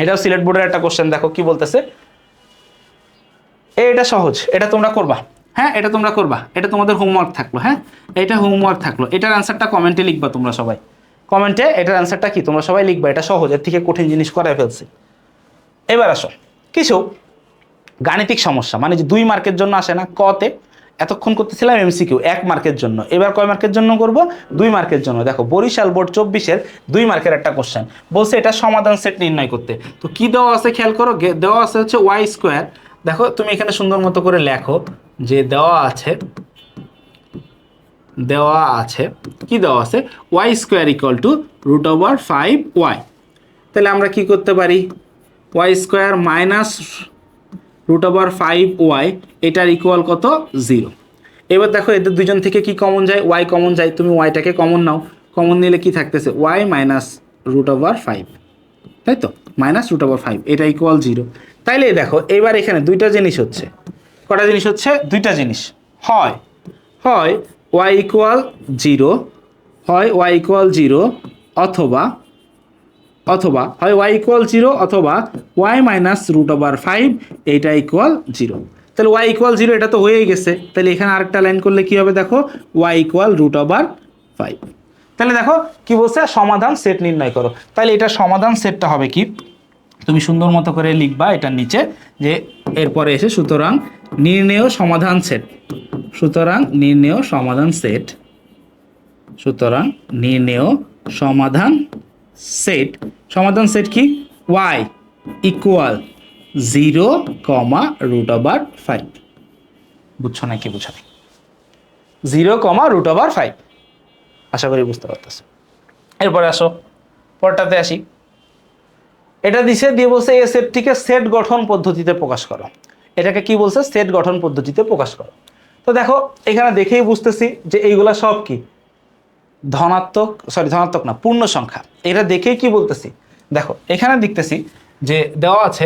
Speaker 1: এটাও সিলেট বোর্ডের একটা কোশ্চেন, দেখো কি বলতেছে। এটা সহজ, এটা তোমরা করবা। হ্যাঁ, এটা তোমরা করবা, এটা তোমাদের হোমওয়ার্ক থাকলো। হ্যাঁ, এটা হোমওয়ার্ক থাকলো। এটার অ্যান্সারটা কমেন্টে লিখবা তোমরা সবাই। কমেন্টে এটার অ্যান্সারটা কি তোমরা সবাই লিখবা। এটা সহজ, এর থেকে কঠিন জিনিস করায় ফেলছি। এবার আসো কিছু গাণিতিক সমস্যা, মানে যে 2 মার্কের জন্য আসে না কতে, এতক্ষণ করতেছিলাম এমসিকিউ 1 মার্কের জন্য, এবার কয় মার্কের জন্য করব? 2 মার্কের জন্য। দেখো বরিশাল বোর্ড 24-এর 2 মার্কের একটা কোশ্চেন বলছে এটা সমাধান সেট নির্ণয় করতে। তো কি দেওয়া আছে খেয়াল করো, দেওয়া আছে হচ্ছে ওয়াই স্কোয়ার। দেখো তুমি এখানে সুন্দর মতো করে লেখো যে দেওয়া আছে কি দেওয়া আছে, Y square equal to √5y। তাহলে আমরা কি করতে পারি, ওয়াই স্কোয়ার মাইনাস √5y এটার ইকুয়াল কত 0। এবার দেখো এদের দুজন থেকে কি কমন যায়, ওয়াই কমন যায়, তুমি ওয়াইটাকে কমন নাও। কমন নিলে কি থাকতেছে, ওয়াই মাইনাস √5, তাই তো, মাইনাস √5 এটা ইকুয়াল 0। তাইলে দেখো এবার এখানে দুইটা জিনিস হচ্ছে, কটা জিনিস হচ্ছে, দুইটা জিনিস। হয় ওয়াই ইকুয়াল 0, ওয়াই ইকুয়াল 0, অথবা হয় ওয়াই ইকুয়াল 0 অথবা ওয়াই মাইনাস √5 এইটা ইকুয়াল 0। তাহলে ওয়াই ইকুয়াল 0 এটা তো হয়েই গেছে, তাহলে এখানে আরেকটা লাইন করলে কি হবে, দেখো ওয়াই ইকুয়াল √5। তাহলে দেখো কি বলছে, সমাধান সেট নির্ণয় করো। তাহলে এটা সমাধান সেটটা হবে কি, তুমি সুন্দর মতো করে লিখবা এটার নিচে যে এরপরে এসে সুতরাং নির্ণেয় সমাধান সেট, সুতরাং নির্ণেয় সমাধান সেট কি, y ইকুয়াল 0, √5। বুঝছো নাকি বুঝো নাই? 0, √5। আশা করি বুঝতে পারতেছো। এরপরে আসো পরটাতে আসি। এটা দিয়ে বলছে এই সেটটিকে সেট গঠন পদ্ধতিতে প্রকাশ করো। এটাকে কি বলছে, সেট গঠন পদ্ধতিতে প্রকাশ করো। তো দেখো এখানে দেখেই বুঝতেছি যে এইগুলা সব কি ধনাত্মক না, পূর্ণ সংখ্যা। এটা দেখেই কি বলতেছি, দেখো এখানে দেখতেছি যে দেওয়া আছে,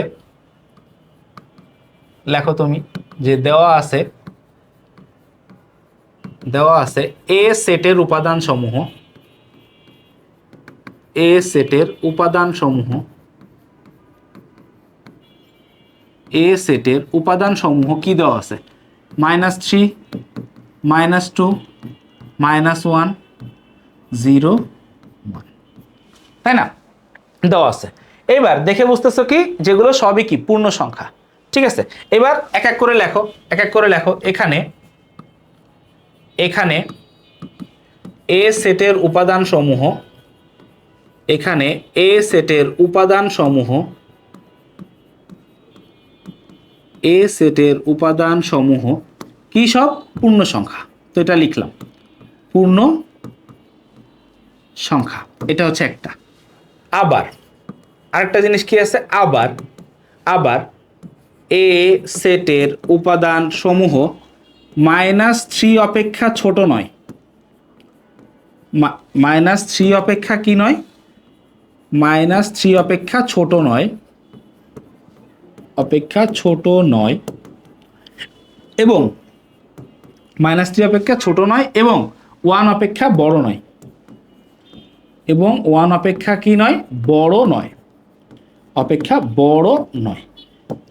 Speaker 1: লেখো তুমি যে দেওয়া আছে এ সেটের উপাদান সমূহ কি দেওয়া আছে, -3, -2, -1, 0, 1, তাই না, দেওয়া আছে। এবার দেখে বুঝতেছো কি যেগুলো সবই কি পূর্ণ সংখ্যা। ঠিক আছে, এবার এক এক করে লেখো। এখানে এ সেটের উপাদান সমূহ কি সব পূর্ণ সংখ্যা। তো এটা লিখলাম পূর্ণ সংখ্যা, এটা হচ্ছে একটা। আবার আরেকটা জিনিস কি আছে, আবার এ সেটের উপাদান সমূহ -3 অপেক্ষা ছোট নয়, -3 অপেক্ষা কি নয়, -3 অপেক্ষা ছোট নয়, এবং -3 অপেক্ষা ছোট নয় এবং 1 অপেক্ষা বড় নয়, এবং 1 অপেক্ষা কি নয়, বড় নয়,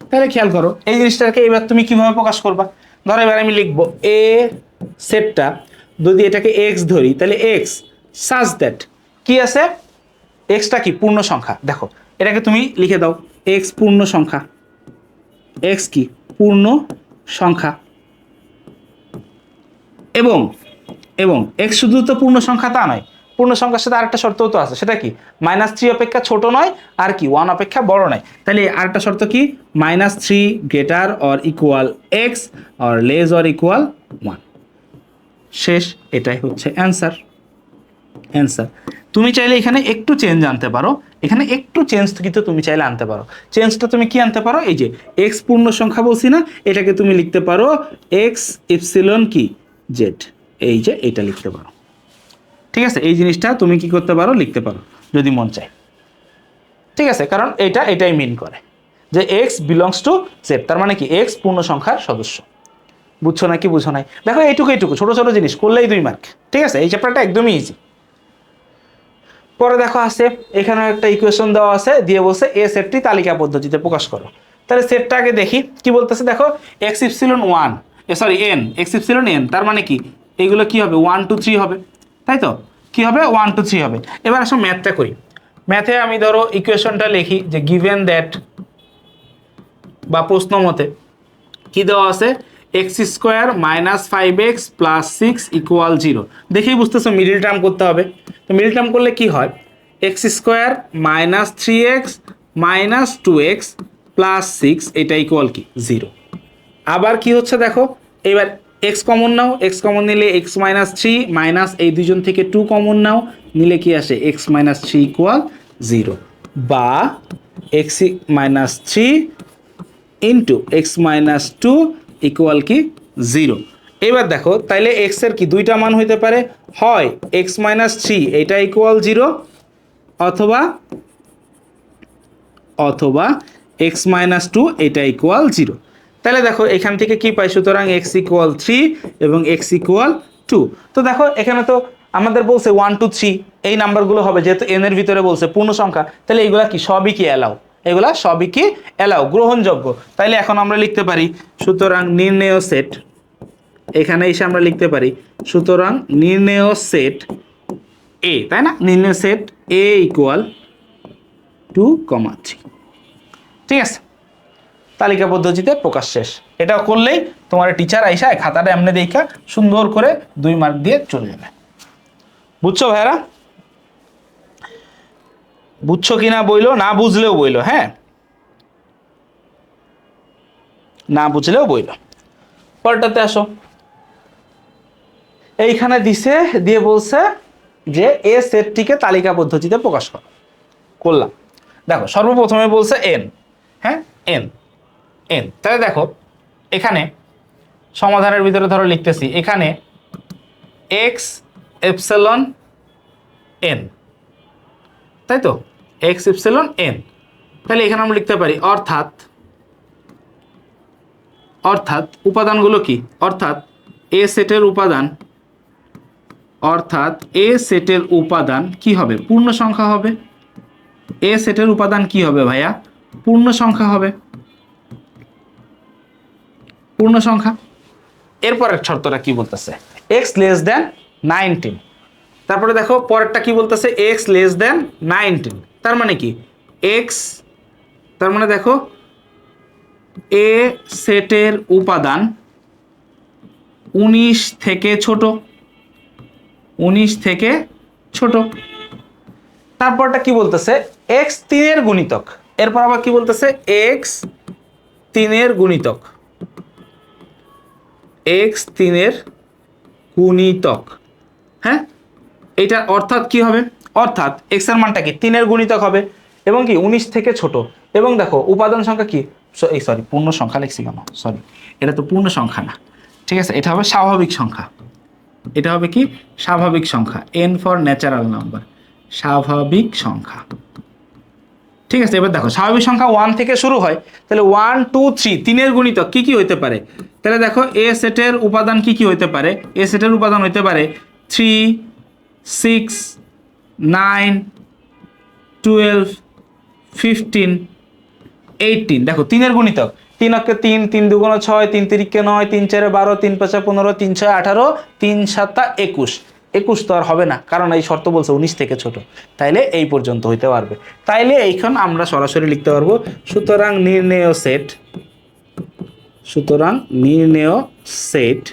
Speaker 1: তাহলে খেয়াল করো এই জিনিসটাকে এবার তুমি কিভাবে প্রকাশ করবা। ধরো এবার আমি লিখবো এ সেটটা, যদি এটাকে এক্স ধরি তাহলে এক্স সাজ দ্যাট কি আছে, এক্সটা কি পূর্ণ সংখ্যা। দেখো এটাকে তুমি লিখে দাও, এক্স পূর্ণ সংখ্যা, এক্স কি পূর্ণ সংখ্যা। এবং এবং এক্স শুধু তো পূর্ণ সংখ্যা তা নয়, পূর্ণ সংখ্যার সাথে আরেকটা শর্তও তো আছে, সেটা কি -3 অপেক্ষা ছোট নয় আর কি 1 অপেক্ষা বড় নয়। তাহলে আরেকটা শর্ত কি -3 greater or equal x or less or equal 1। শেষ, এটাই হচ্ছে অ্যান্সার। তুমি চাইলে এখানে একটু চেঞ্জ আনতে পারো, এখানে একটু চেঞ্জ কিন্তু তুমি চাইলে আনতে পারো। চেঞ্জটা তুমি কি আনতে পারো, এই যে এক্স পূর্ণ সংখ্যা বলছি না, এটাকে তুমি লিখতে পারো এক্স ইপসিলন কি জেড, এই যে এটা লিখতে পারো। ঠিক আছে, এই জিনিসটা তুমি কি করতে পারো, লিখতে পারো যদি মন চায়। ঠিক আছে, কারণ এটাই মিন করে যে এক্স বিলংস টু জেড, তার মানে কি এক্স পূর্ণ সংখ্যার সদস্য। বুঝছো নাকি বুঝো নাই? দেখো এইটুকু ছোট ছোট জিনিস করলেই 2 মার্ক। ঠিক আছে, এই চ্যাপ্টারটা একদমই ইজি। পরে দেখো আছে এখানে একটা ইকুয়েশন দেওয়া আছে, দিয়ে বলছে এ সেটটি তালিকা পদ্ধতিতে প্রকাশ করো। তাহলে সেটটা আগে দেখি কি বলতেছে। দেখো x epsilon N, x epsilon N, তার মানে কি এইগুলো কি হবে 1 2 3 হবে, তাই তো? কি হবে 1 2 3 হবে। এবার আসো ম্যাথটা করি। ম্যাথে আমি ধরো ইকুয়েশনটা লিখি যে গিভেন দ্যাট, বা প্রশ্ন মতে কি দেওয়া আছে, এক্স স্কোয়ার -5x + 6 = 0। দেখেই বুঝতেছো মিডিল টার্ম করতে হবে। তো মিডিল টার্ম করলে কি হয়, এক্স স্কোয়ার -3x - 2x + 6 এটা ইকুয়াল কি 0। আবার কি হচ্ছে দেখো, এবার এক্স কমন নাও, এক্স কমন নিলে x - 3 মাইনাস এই দুজন থেকে 2 কমন নাও, নিলে কি আসে x - 3 = 0, বা x - 3 ইন্টু x - 2 ইকুয়াল কি 0। এবার দেখো তাইলে x এর কি দুইটা মান হইতে পারে, হয় x - 3 এটা ইকুয়াল 0, অথবা x - 2 এটা ইকুয়াল 0। তাহলে দেখো এখান থেকে কি পাই, সুতরাং x = 3 এবং x = 2। তো দেখো এখানে তো আমাদের বলছে 1 2 3 এই নাম্বারগুলো হবে, যেহেতু n এর ভিতরে বলছে পূর্ণ সংখ্যা, তাহলে এগুলা কি সবই কি অ্যালাউ, এগুলা সবই কি অ্যালাউ, গ্রহণযোগ্য। তাইলে এখন আমরা লিখতে পারি সুতরাং নির্ণেয় সেট, এখানে এসে আমরা লিখতে পারি সুতরাং নির্ণেয় সেট এ, তাই না? নির্ণেয় সেট এ = 2, 3। ঠিক আছে, তালিকা পদ্ধতিতে প্রকাশ শেষ। এটা করলেই তোমার টিচার আইসা খাতাটা এমনি দেখা সুন্দর করে 2 মার্ক দিয়ে চলে যাবে। বুঝছো ভাইরা? বুঝছো কিনা বইলো, না বুঝলেও বইলো, হ্যাঁ, না বুঝলেও বইলো। পরটাতে আসো, এইখানে দিছে, দিয়ে বলছে যে এ সেটটিকে তালিকা পদ্ধতিতে প্রকাশ করো। করলাম। দেখো সর্বপ্রথমে বলছে এন, হ্যাঁ এন, তাহলে দেখো এখানে সমাধানের ভিতরে ধরো লিখতেছি, এখানে এক্স এপসিলন এন, তাই তো, এক্স এপসিলন এন। তাহলে এখানে আমরা লিখতে পারি অর্থাৎ উপাদানগুলো কি, অর্থাৎ এ সেটের উপাদান কি হবে, পূর্ণ সংখ্যা হবে। এ সেটের উপাদান কি হবে ভাইয়া, পূর্ণ সংখ্যা হবে, পূর্ণ সংখ্যা। এরপরের শর্তটা কি বলতেছে, x < 19। তারপরে দেখো পরেরটা কি বলতেছে, x < 19, তার মানে কি x, তার মানে দেখো এ সেটের উপাদান 19 থেকে ছোট। তারপরটা কি বলতেছে, x 3 এর গুণিতক। এরপর আবার কি বলতেছে, x 3 এর গুণিতক, হ্যাঁ, এটা অর্থাৎ কি হবে, অর্থাৎ x এর মানটা কি 3 এর গুণিতক হবে এবং কি 19 থেকে ছোট। এবং দেখো উপাদান সংখ্যা কি, সরি পূর্ণ সংখ্যা লিখছি কেন, সরি এটা তো পূর্ণ সংখ্যা না, ঠিক আছে, এটা হবে স্বাভাবিক সংখ্যা। এটা হবে কি স্বাভাবিক সংখ্যা, n ফর ন্যাচারাল নাম্বার, স্বাভাবিক সংখ্যা। ঠিক আছে, এবার দেখো স্বাভাবিক সংখ্যা 1 থেকে শুরু হয়, তাহলে 1 2 3 3 এর গুণিতক কি কি হইতে পারে। তাহলে দেখো এ সেটের উপাদান কি কি হইতে পারে, এ সেটের উপাদান হইতে পারে 3 6 9 12 15 18। দেখো 3 এর গুণিতক, 3 অক্ষে 3, 3 দুগুণ 6, 3 তিরিকে 9, 3 4 12, 3 5 15, 3 6 18, 3 7 21। 21 তো আর হবে না, কারণ এই শর্ত বলছে 19 থেকে ছোট, তাইলে এই পর্যন্ত হইতে পারবে। তাইলে এইখান আমরা সরাসরি লিখতে পারবো সুতরাং নির্ণেয় সেট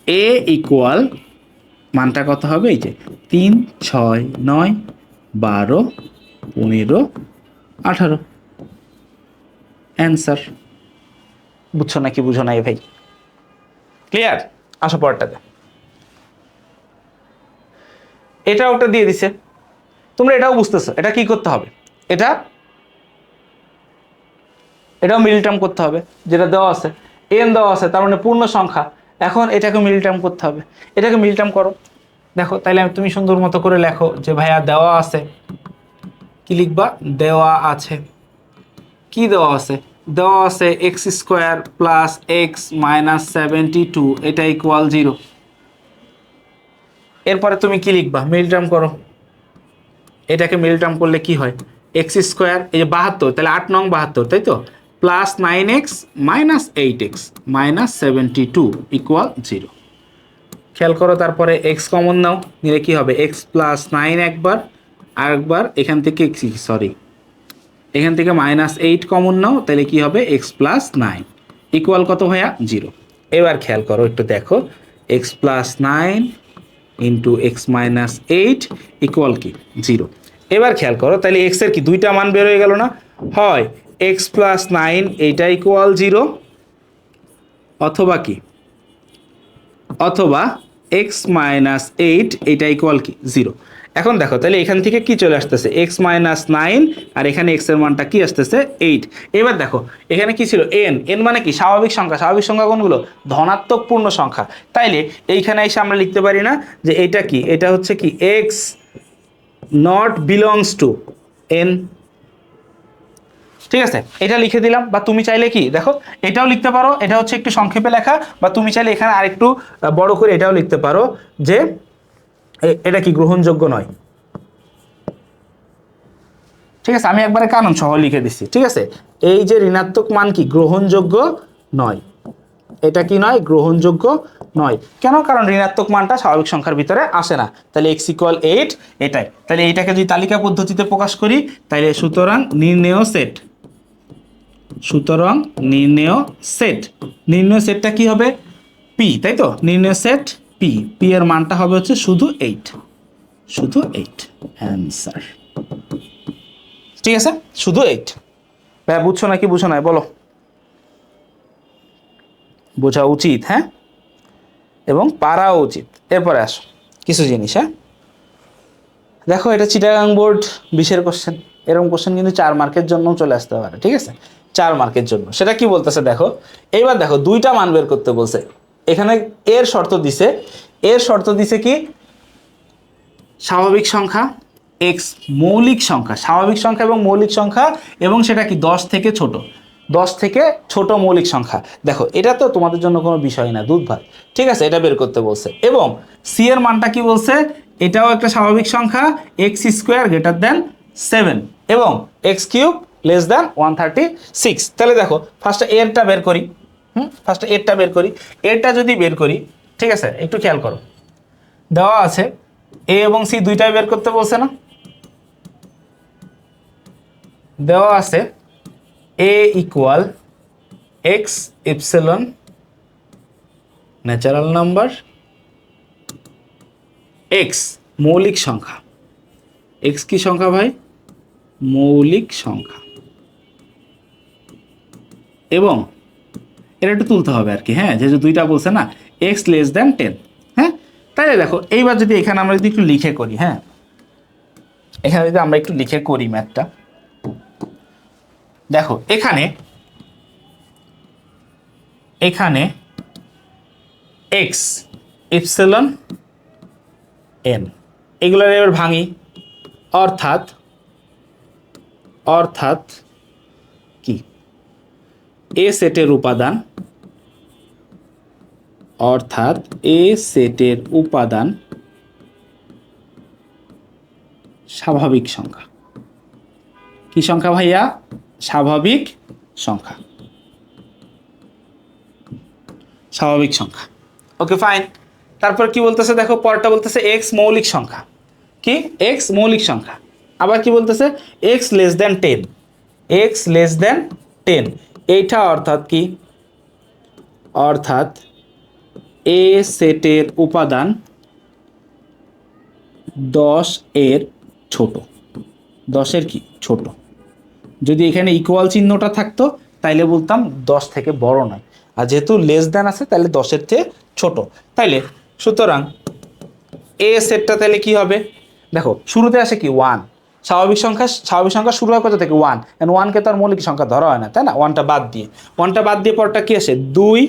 Speaker 1: এ ইকুয়াল মানটা কত হবে, এই যে 3, 6, 9, 12, 15, 18 অ্যান্সার। বুঝছো নাকি বুঝো নাই ভাই? ক্লিয়ার? আসো পরেরটাতে। এটা ওটা দিয়ে দিছে, তোমরা এটাও বুঝতেছো এটা কি করতে হবে, এটাও মিডল টার্ম করতে হবে, যেটা দেওয়া আছে এন দেওয়া আছে, তার মানে পূর্ণ সংখ্যা। এখন এটাকে মিডল টার্ম করতে হবে, এটাকে মিডল টার্ম করো। দেখো তাইলে তুমি সুন্দর মতো করে লেখো যে ভাইয়া দেওয়া আছে, কি লিখবা, দেওয়া আছে, কি দেওয়া আছে, দেওয়া আছে x square plus x minus 72, এটা ইকুয়াল 0। এরপরে তুমি কি লিখবা, মিডল টার্ম করো। এটাকে মিডল টার্ম করলে কি হয়, এক্স স্কোয়ার, এই যে 72, তাহলে 8 নং 72, তাই তো, plus 9x minus 8x minus 72 equal 0। খেয়াল করো, তারপরে এক্স কমন নাও, নিলে কি হবে, এক্স প্লাস 9 একবার, আরেকবার এখান থেকে সরি এখান থেকে মাইনাস 8 কমন নাও, তাহলে কি হবে, এক্স প্লাস 9 ইকুয়াল কত ভাইয়া, 0। এবার খেয়াল করো, একটু দেখো, x plus 9 into x minus 8 equal কি, 0। এবার খেয়াল করো, তাহলে এক্স এর কি দুইটা মান বের হয়ে গেল না, হয় এক্স প্লাস 9 এইটা ইকুয়াল 0, অথবা কি, অথবা এক্স মাইনাস 8 এটা ইকুয়াল কি, 0। এখন দেখো তাহলে এখান থেকে কি চলে আসতেছে, এক্স মাইনাস 9, আর এখানে এক্স এর মানটা কি আসতেছে, 8। এবার দেখো এখানে কি ছিল, এন, এন মানে কি স্বাভাবিক সংখ্যা, স্বাভাবিক সংখ্যা কোনগুলো, ধনাত্মক পূর্ণ সংখ্যা। তাইলে এইখানে এসে আমরা লিখতে পারি না যে এটা কি, এটা হচ্ছে কি x not belongs to N, ঠিক আছে, এটা লিখে দিলাম। বা তুমি চাইলে কি দেখো এটাও লিখতে পারো, এটা হচ্ছে একটু সংক্ষেপে লেখা, বা তুমি চাইলে এখানে আরেকটু বড় করে এটাও লিখতে পারো যে এটা কি গ্রহণযোগ্য নয়। ঠিক আছে, আমি একবারে কারণ সহ লিখে দিচ্ছি, ঠিক আছে, এই যে ঋণাত্মক মান কি গ্রহণযোগ্য নয়, এটা কি নয়, গ্রহণযোগ্য নয়। কেন, কারণ ঋণাত্মক মানটা স্বাভাবিক সংখ্যার ভিতরে আসে না। তাহলে x ইকুয়াল 8, এটাই। তাহলে এইটাকে যদি তালিকা পদ্ধতিতে প্রকাশ করি, তাহলে সুতরাং নির্ণেয় সেট, সুতরাং নির্ণেয় সেট, নির্ণেয় সেটটা কি হবে, পি, তাই তো, নির্ণেয় সেট পি, পি এর মানটা হবে হচ্ছে শুধু 8, শুধু 8 অ্যান্সার। ঠিক আছে, শুধু 8। ভাই বুঝছো নাকি বুঝো নাই বলো, বোঝা উচিত, হ্যাঁ, এবং পারাও উচিত। এরপরে আসো কিছু জিনিস, হ্যাঁ দেখো, এটা চিটাগাং বোর্ড 20-এর কোশ্চেন, এরকম কোশ্চেন কিন্তু 4 মার্কের জন্য চলে আসতে পারে, ঠিক আছে, 4 মার্কের জন্য। সেটা কি বলতেছে দেখো, এইবার দেখো দুইটা মান বের করতে বলছে, এখানে এর শর্ত দিছে, এর শর্ত দিছে কি, স্বাভাবিক সংখ্যা এক্স মৌলিক সংখ্যা, স্বাভাবিক সংখ্যা এবং মৌলিক সংখ্যা, এবং সেটা কি 10 থেকে ছোট, 10 থেকে ছোট মৌলিক সংখ্যা। দেখো এটা তো তোমাদের জন্য কোনো বিষয় না, দুধ ভাত, ঠিক আছে, এটা বের করতে বলছে। এবং সি এর মানটা কি বলছে, এটাও একটা স্বাভাবিক সংখ্যা, এক্স স্কোয়ার গ্রেটার দেন 7 এবং এক্স কিউব লেস দেন 136। তাহলে দেখো ফার্স্টে এরটা বের করি, ফার্স্টে এরটা বের করি, এরটা যদি বের করি, ঠিক আছে, একটু খেয়াল করো, দেওয়া আছে এ এবং সি দুইটাই বের করতে বলছে না, দেওয়া আছে A equal X epsilon natural number, X মৌলিক সংখ্যা, এক্স কি সংখ্যা ভাই, মৌলিক সংখ্যা, এবং এটা একটু তুলতে হবে আর কি, হ্যাঁ, যেহেতু দুইটা বলছে না, এক্স লেস দেন 10, হ্যাঁ। তাহলে দেখো এইবার যদি এখানে আমরা যদি একটু লিখে করি, হ্যাঁ, এখানে যদি আমরা একটু লিখে করি ম্যাথটা, দেখো এখানে এখানে এক্স ইপসিলন এন, এগুলোর এবার ভাঙি, অর্থাৎ অর্থাৎ কি, এ সেটের উপাদান, অর্থাৎ এ সেটের উপাদান স্বাভাবিক সংখ্যা, কি সংখ্যা ভাইয়া, স্বাভাবিক সংখ্যা, স্বাভাবিক সংখ্যা। ওকে ফাইন, তারপর কি বলতেছে দেখো, পরটা বলতেছে এক্স মৌলিক সংখ্যা, কি এক্স মৌলিক সংখ্যা, আবার কি বলতেছে x less than 10, x less than 10, এইটা অর্থাৎ কি, অর্থাৎ এ সেটের উপাদান 10 এর ছোট, 10 এর কি ছোট। যদি এখানে ইকুয়াল চিহ্নটা থাকতো তাইলে বলতাম 10 থেকে বড় নয়, আর যেহেতু লেস দ্যান আছে তাহলে 10 এর চেয়ে ছোট। তাইলে সুতরাং এ সেটটা তাহলে কি হবে, দেখো শুরুতে আসে কি 1, স্বাভাবিক সংখ্যা শুরু হয় কোথা থেকে 1, এন্ড 1 কে তো আর মৌলিক সংখ্যা ধরা হয় না, তাই না, 1টা বাদ দিয়ে পরটা কি আসে 2,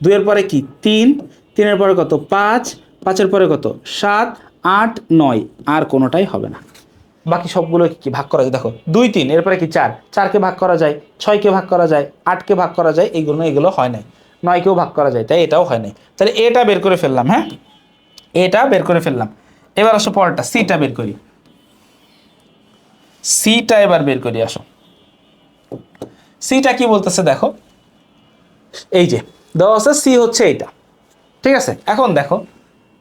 Speaker 1: 2 এর পরে কি 3, 3 এর পরে কত 5, 5 এর পরে কত 7, 8, 9, আর কোনোটাই হবে না। বাকি সবগুলো কি ভাগ করা যায়, দেখো 2, 3 এরপরে কি 4, 4কে ভাগ করা যায়, 6কে ভাগ করা যায়, 8কে ভাগ করা যায়, এগুলো হয় নাই, 9কেও ভাগ করা যায়, তাই এটাও হয় নাই। তাহলে এটা বের করে ফেললাম, হ্যাঁ এটা বের করে ফেললাম। এবার আসো পরেরটা সিটা বের করি, সিটা এবার বের করি, আসো সিটা কি বলতেছে দেখো, এই যে দেওয়া আছে সি হচ্ছে এইটা, ঠিক আছে। এখন দেখো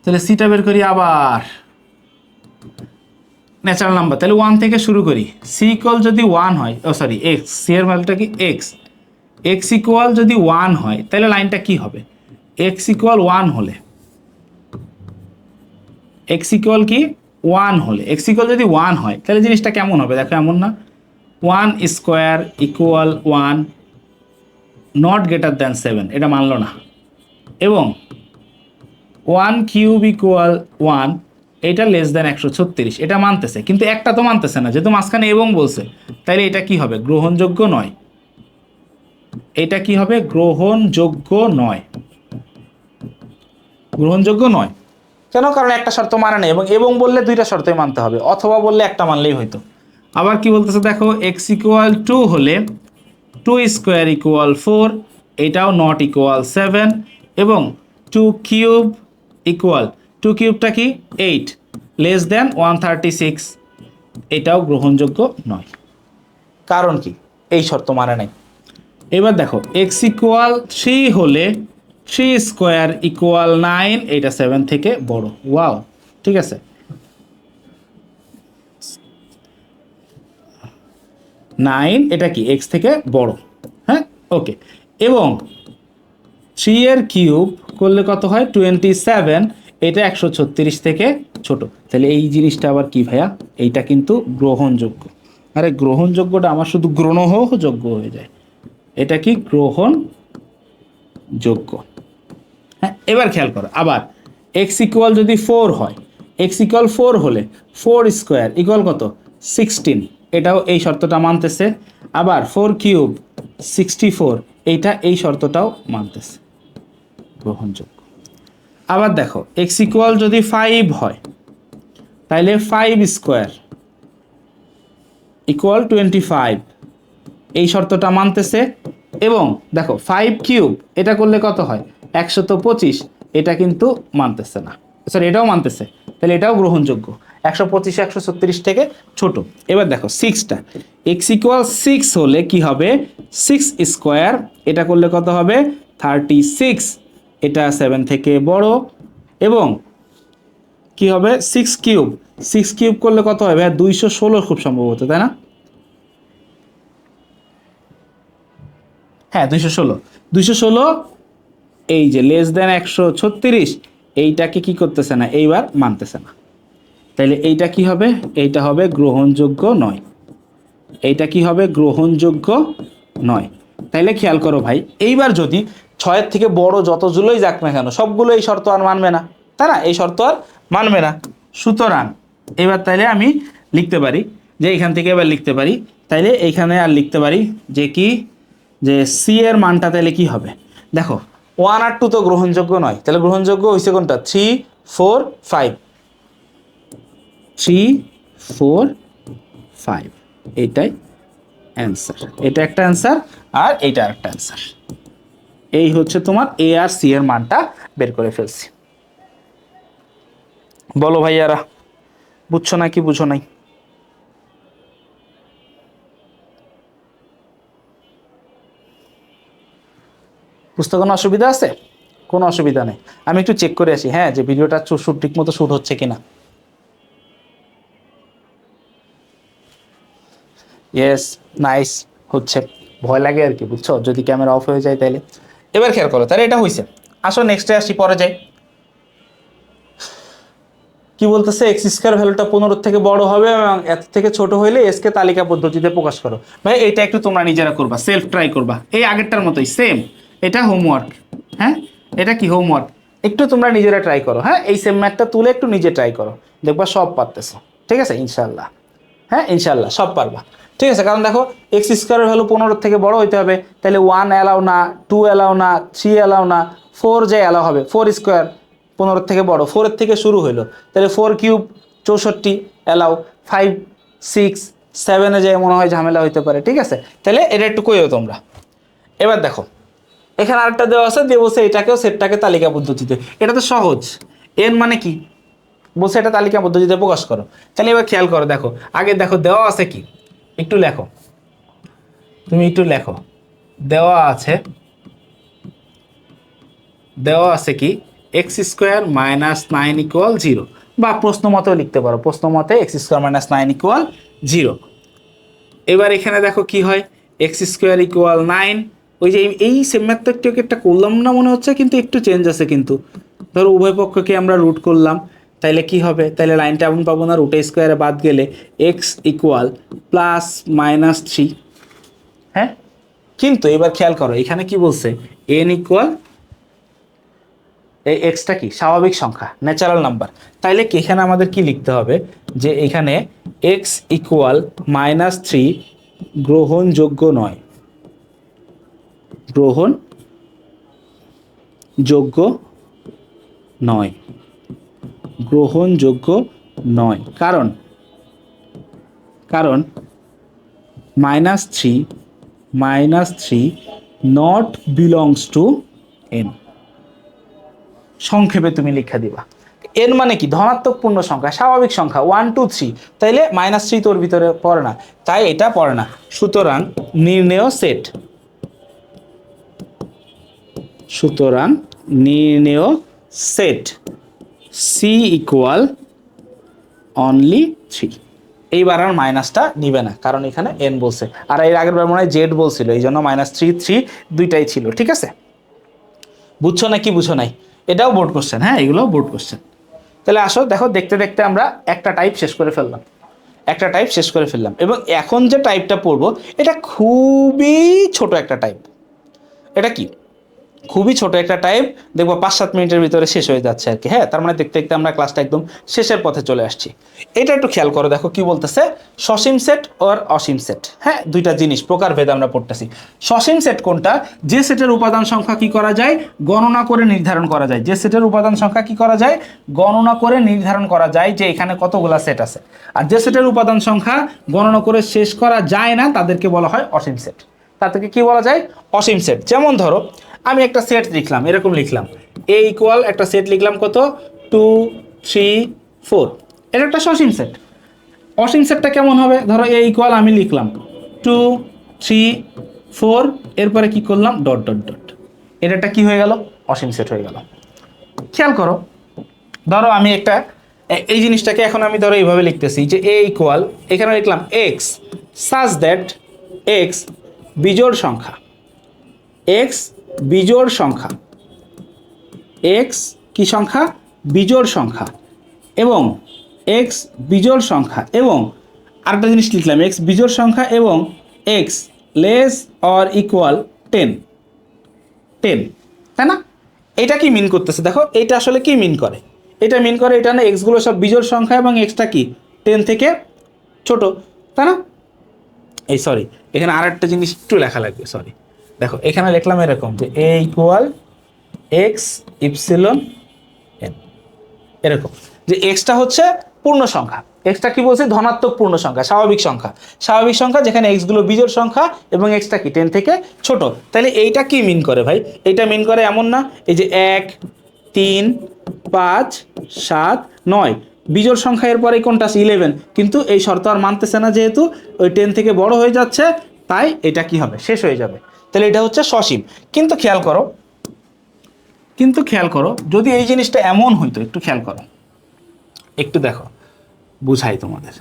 Speaker 1: তাহলে সিটা বের করি, আবার ন্যাচারাল নাম্বার, তাহলে 1 থেকে শুরু করি। সি ইকুয়াল যদি 1 হয়, ও সরি এক্স, সি এর ভ্যালুটা কি এক্স, এক্স ইকুয়াল যদি 1 হয় তাহলে লাইনটা কি হবে, এক্স ইকুয়াল 1 হলে, এক্স ইকুয়াল কি 1 হলে, এক্স ইকুয়াল যদি 1 হয় তাহলে জিনিসটা কেমন হবে দেখো, এমন না 1 square equal 1 not greater than 7, এটা মানলো না, এবং 1 কিউব ইকুয়াল 1 এটা লেস দ্যান 136, এটা মানতেছে, কিন্তু একটা তো মানতেছে না, যেহেতু মাঝখানে এবং বলছে, তাইলে এটা কি হবে গ্রহণযোগ্য নয়, এটা কি হবে গ্রহণযোগ্য নয়, গ্রহণযোগ্য নয়। কেন, কারণ একটা শর্ত মানে নেই, এবং বললে দুইটা শর্তই মানতে হবে, অথবা বললে একটা মানলেই হয়তো। আবার কি বলতেছে দেখো, এক্স ইকুয়াল 2 হলে 2 স্কোয়ার ইকুয়াল 4, এটাও নট ইকুয়াল 7, এবং 2 কিউব ইকুয়াল 2 কিউবটা কি 8 লেস দেন 136, এটাও গ্রহণযোগ্য নয়। কারণ কি, এই শর্ত মানে নাই। এবার দেখো এক্স ইকুয়াল 3 হলে 3 স্কোয়ার ইকুয়াল 9, এটা 7 থেকে বড়, ওয়াও, ঠিক আছে 9, এটা কি এক্স থেকে বড়, হ্যাঁ ওকে। এবং 3 এর কিউব করলে কত হয় 27, এটা 136 থেকে ছোট, তাহলে এই জিনিসটা আবার কি ভাইয়া, এইটা কিন্তু গ্রহণযোগ্য। আরে গ্রহণযোগ্যটা আমার শুধু গ্রহণযোগ্য হয়ে যায়, এটা কি গ্রহণযোগ্য। হ্যাঁ এবার খেয়াল করো, আবার এক্স ইকুয়াল যদি 4 হয়, এক্স ইকুয়াল 4 হলে 4 স্কোয়ার ইকুয়াল কত 16, এটাও এই শর্তটা মানতেছে। আবার 4 কিউব 64, এইটা এই শর্তটাও মানতেছে, গ্রহণযোগ্য। আবার দেখো এক্স ইকুয়াল যদি 5 হয় তাহলে 5 স্কোয়ার ইকুয়াল 25, এই শর্তটা মানতেছে। এবং দেখো 5 কিউব এটা করলে কত হয় 125, এটা কিন্তু মানতেছে না, সরি এটাও মানতেছে, তাহলে এটাও গ্রহণযোগ্য, 125 136 থেকে ছোট। এবার দেখো 6টা, এক্স ইকুয়াল 6 হলে কি হবে 6 স্কোয়ার, এটা করলে কত হবে 36, এটা 7 থেকে বড়। এবং কি হবে 6 কিউব, 6 কিউব করলে কত হবে 216 খুব সম্ভবত, তাই না, হ্যাঁ 216, এই যে লেস দেন 136, এইটাকে কি করতেছে না, এইবার মানতেছে না, তাইলে এইটা কি হবে, এইটা হবে গ্রহণযোগ্য নয়, এইটা কি হবে গ্রহণযোগ্য নয়। তাইলে খেয়াল করো ভাই, এইবার যদি 6-এর থেকে বড় যতগুলোই যাক না কেন সবগুলো এই শর্ত আর মানবে না, তাই না, এই শর্ত আর মানবে না। সুতরাং এবার তাইলে আমি লিখতে পারি যে এখান থেকে এবার লিখতে পারি, তাইলে এইখানে আর লিখতে পারি যে কি, যে সি এর মানটা তাহলে কি হবে, দেখো 1 আর 2 তো গ্রহণযোগ্য নয়, তাহলে গ্রহণযোগ্য হয়েছে কোনটা 3, 4, 5, 3, 4, 5, এইটাই অ্যান্সার, এটা একটা অ্যান্সার আর এইটা একটা অ্যান্সার। এই হচ্ছে তোমার এ আর সি এর মানটা বের করে ফেলছি। বলো ভাইয়ারা, বুঝছো না কি বুঝো নাই? বুঝতে কোনো অসুবিধা আছে? কোনো অসুবিধা নেই, আমি একটু চেক করে আসি, হ্যাঁ যে ভিডিওটা শুট ঠিক মতো শুট হচ্ছে কিনা। ইয়েস, নাইস, হচ্ছে। ভয় লাগে আর কি, বুঝছো, যদি ক্যামেরা অফ হয়ে যায় তাইলে। এবার খেয়াল করো, তাহলে এটা হয়েছে। আসো নেক্সটে আসি, পরে যাই। কি বলতেছে, এক্স স্কোয়ার ভ্যালুটা 15 থেকে বড় হবে এবং এত থেকে ছোট হইলে এস কে তালিকা পদ্ধতিতে প্রকাশ করো। ভাই এটা একটু তোমরা নিজেরা করবা, সেলফ ট্রাই করবা, এই আগেরটার মতোই সেম। এটা হোমওয়ার্ক, হ্যাঁ এটা কি হোমওয়ার্ক, একটু তোমরা নিজেরা ট্রাই করো। হ্যাঁ এই সেম ম্যাথটা তুলে একটু নিজে ট্রাই করো, দেখবা সব পারতেছো। ঠিক আছে ইনশাল্লাহ, হ্যাঁ ইনশাল্লাহ সব পারবা। ঠিক আছে, কারণ দেখো এক্স স্কোয়ারের ভ্যালু 15 থেকে বড় হইতে হবে, তাহলে 1 অ্যালাউ না, 2 অ্যালাউ না, 3 অ্যালাউ না, 4 যে অ্যালাউ হবে। 4 স্কোয়ার 15 থেকে বড়, 4 থেকে শুরু হইলো, তাহলে 4 কিউব 64 অ্যালাউ, 5 6 7-এ যায় মনে হয় ঝামেলা হইতে পারে। ঠিক আছে, তাহলে এটা একটু কইও তোমরা। এবার দেখো এখানে আরেকটা দেওয়া আছে, দিয়ে বলছে এটাকেও সেটটাকে তালিকা পদ্ধতিতে, এটা তো সহজ। এন মানে কি বলছে, এটা তালিকা পদ্ধতিতে প্রকাশ করো। তাহলে এবার খেয়াল করো, দেখো আগে দেখো দেওয়া আছে কি, একটু লেখো, তুমি একটু লেখো। দেওয়া আছে, দেওয়া আছে কি এক্স স্কোয়ার মাইনাস 9 ইকুয়াল 0, বা প্রশ্ন মতেও লিখতে পারো, প্রশ্ন মতে এক্স স্কোয়ার মাইনাস 9 ইকুয়াল 0। এবার এখানে দেখো কি হয়, এক্স স্কোয়ার ইকুয়াল 9, ওই যে এই সেম ম্যাথটা একটু একটা করলাম না মনে হচ্ছে, কিন্তু একটু চেঞ্জ আছে। কিন্তু ধরো উভয় পক্ষকে আমরা রুট করলাম, তাইলে কি হবে, তাইলে লাইনটা এমন পাবো না, রুট স্কোয়ারে বাদ গেলে এক্স ইকুয়াল প্লাস মাইনাস 3। হ্যাঁ কিন্তু এবার খেয়াল করো এখানে কি বলছে, এন ইকুয়াল, এই এক্সটা কি স্বাভাবিক সংখ্যা, ন্যাচারাল নাম্বার। তাইলে কি এখানে আমাদের কি লিখতে হবে, যে এখানে এক্স ইকুয়াল -3 গ্রহণযোগ্য নয়, গ্রহণযোগ্য নয়, গ্রহণযোগ্য নয়। কারণ কারণ -3 নট বিলংস টু এন। সংক্ষেপে তুমি লিখে দিবা, এন মানে কি ধনাত্মক পূর্ণ সংখ্যা, স্বাভাবিক সংখ্যা 1 2 3, তাইলে -3 তোর ভিতরে পড়ে না, তাই এটা পড়ে না। সুতরাং নির্ণেয় সেট, সুতরাং নির্ণেয় সেট সি ইকুয়াল অনলি 3। এইবার আর মাইনাসটা নিবে না, কারণ এখানে এন বলছে, আর এর আগের বার মনে হয় জেড বলছিল, এই জন্য -3 দুইটাই ছিল। ঠিক আছে, বুঝছো না কি বুঝো নাই, এটাও বোর্ড কোশ্চেন, হ্যাঁ এগুলোও বোর্ড কোশ্চেন। তাহলে আসো দেখো, দেখতে দেখতে আমরা একটা টাইপ শেষ করে ফেললাম, একটা টাইপ শেষ করে ফেললাম, এবং এখন যে টাইপটা পড়বো এটা খুবই ছোট একটা টাইপ। এটা কি খুবই ছোট একটা টাইপ, দেখবো 5-7 মিনিটের ভিতরে শেষ হয়ে যাচ্ছে আর কি। হ্যাঁ তার মানে দেখতে দেখতে আমরা ক্লাসটা একদম শেষের পথে চলে আসছি। এটা একটু খেয়াল করো, দেখো কি বলতেছে, সসীম সেট আর অসীম সেট। হ্যাঁ দুইটা জিনিস প্রকারভেদ আমরা পড়তেছি। সসীম সেট কোনটা, যে সেটের উপাদান সংখ্যা কি করা যায়, গণনা করে নির্ধারণ করা যায়। যে সেটের উপাদান সংখ্যা কি করা যায়, গণনা করে নির্ধারণ করা যায় যে এখানে কতগুলা সেট আছে। আর যে সেটের উপাদান সংখ্যা গণনা করে শেষ করা যায় না, তাদেরকে বলা হয় অসীম সেট। তাদেরকে কি বলা যায়, অসীম সেট। যেমন ধরো আমি একটা সেট লিখলাম, এরকম লিখলাম এ ইকুয়াল, একটা সেট লিখলাম কত 2 3 4, এটা একটা সসীম সেট। অসীম সেটটা কেমন হবে, ধরো এ ইকুয়াল আমি লিখলাম 2 3 4, এরপরে কি করলাম ডট ডট ডট, এটা একটা কি হয়ে গেল, অসীম সেট হয়ে গেল। খেয়াল করো, ধরো আমি একটা এই জিনিসটাকে এখন আমি ধরো এইভাবে লিখতেছি যে এ ইকুয়াল, এখানে লিখলাম এক্স সাজ দ্যাট এক্স বিজোড় সংখ্যা, এক্স বিজোড় সংখ্যা, এক্স কি সংখ্যা, বিজোড় সংখ্যা, এবং এক্স বিজোড় সংখ্যা, এবং আরেকটা জিনিস লিখলাম এক্স বিজোড় সংখ্যা এবং এক্স লেস অর ইকুয়াল 10, তাই না? এটা কি মিন করতেছে, দেখো এটা আসলে কি মিন করে, এটা মিন করে এটা না এক্সগুলো সব বিজোড় সংখ্যা এবং এক্সটা কি 10 থেকে ছোট, তাই না? এই সরি, এখানে আর একটা জিনিস একটু লেখা লাগবে, সরি। দেখো এখানে লিখলাম এরকম যে এ ইকুয়াল এক্স ইপসিলন এন, এরকম যে এক্সটা হচ্ছে পূর্ণ সংখ্যা, এক্সটা কি বলছে ধনাত্মক পূর্ণ সংখ্যা, স্বাভাবিক সংখ্যা, স্বাভাবিক সংখ্যা যেখানে এক্সগুলো বিজোড় সংখ্যা এবং এক্সটা কি 10 থেকে ছোট। তাহলে এইটা কি মিন করে ভাই, এইটা মিন করে এমন না এই যে 1 3 5 7 9 বিজোড় সংখ্যা, এর পরে কোনটা আছে 11, কিন্তু এই শর্ত আর মানতেছে না, যেহেতু ওই 10 থেকে বড় হয়ে যাচ্ছে, তাই এটা কি হবে শেষ হয়ে যাবে। তাহলে এটা হচ্ছে সসীম। কিন্তু খেয়াল করো যদি এই জিনিসটা এমন হইতো, একটু খেয়াল করো, একটু দেখো বুঝাই তোমাদের।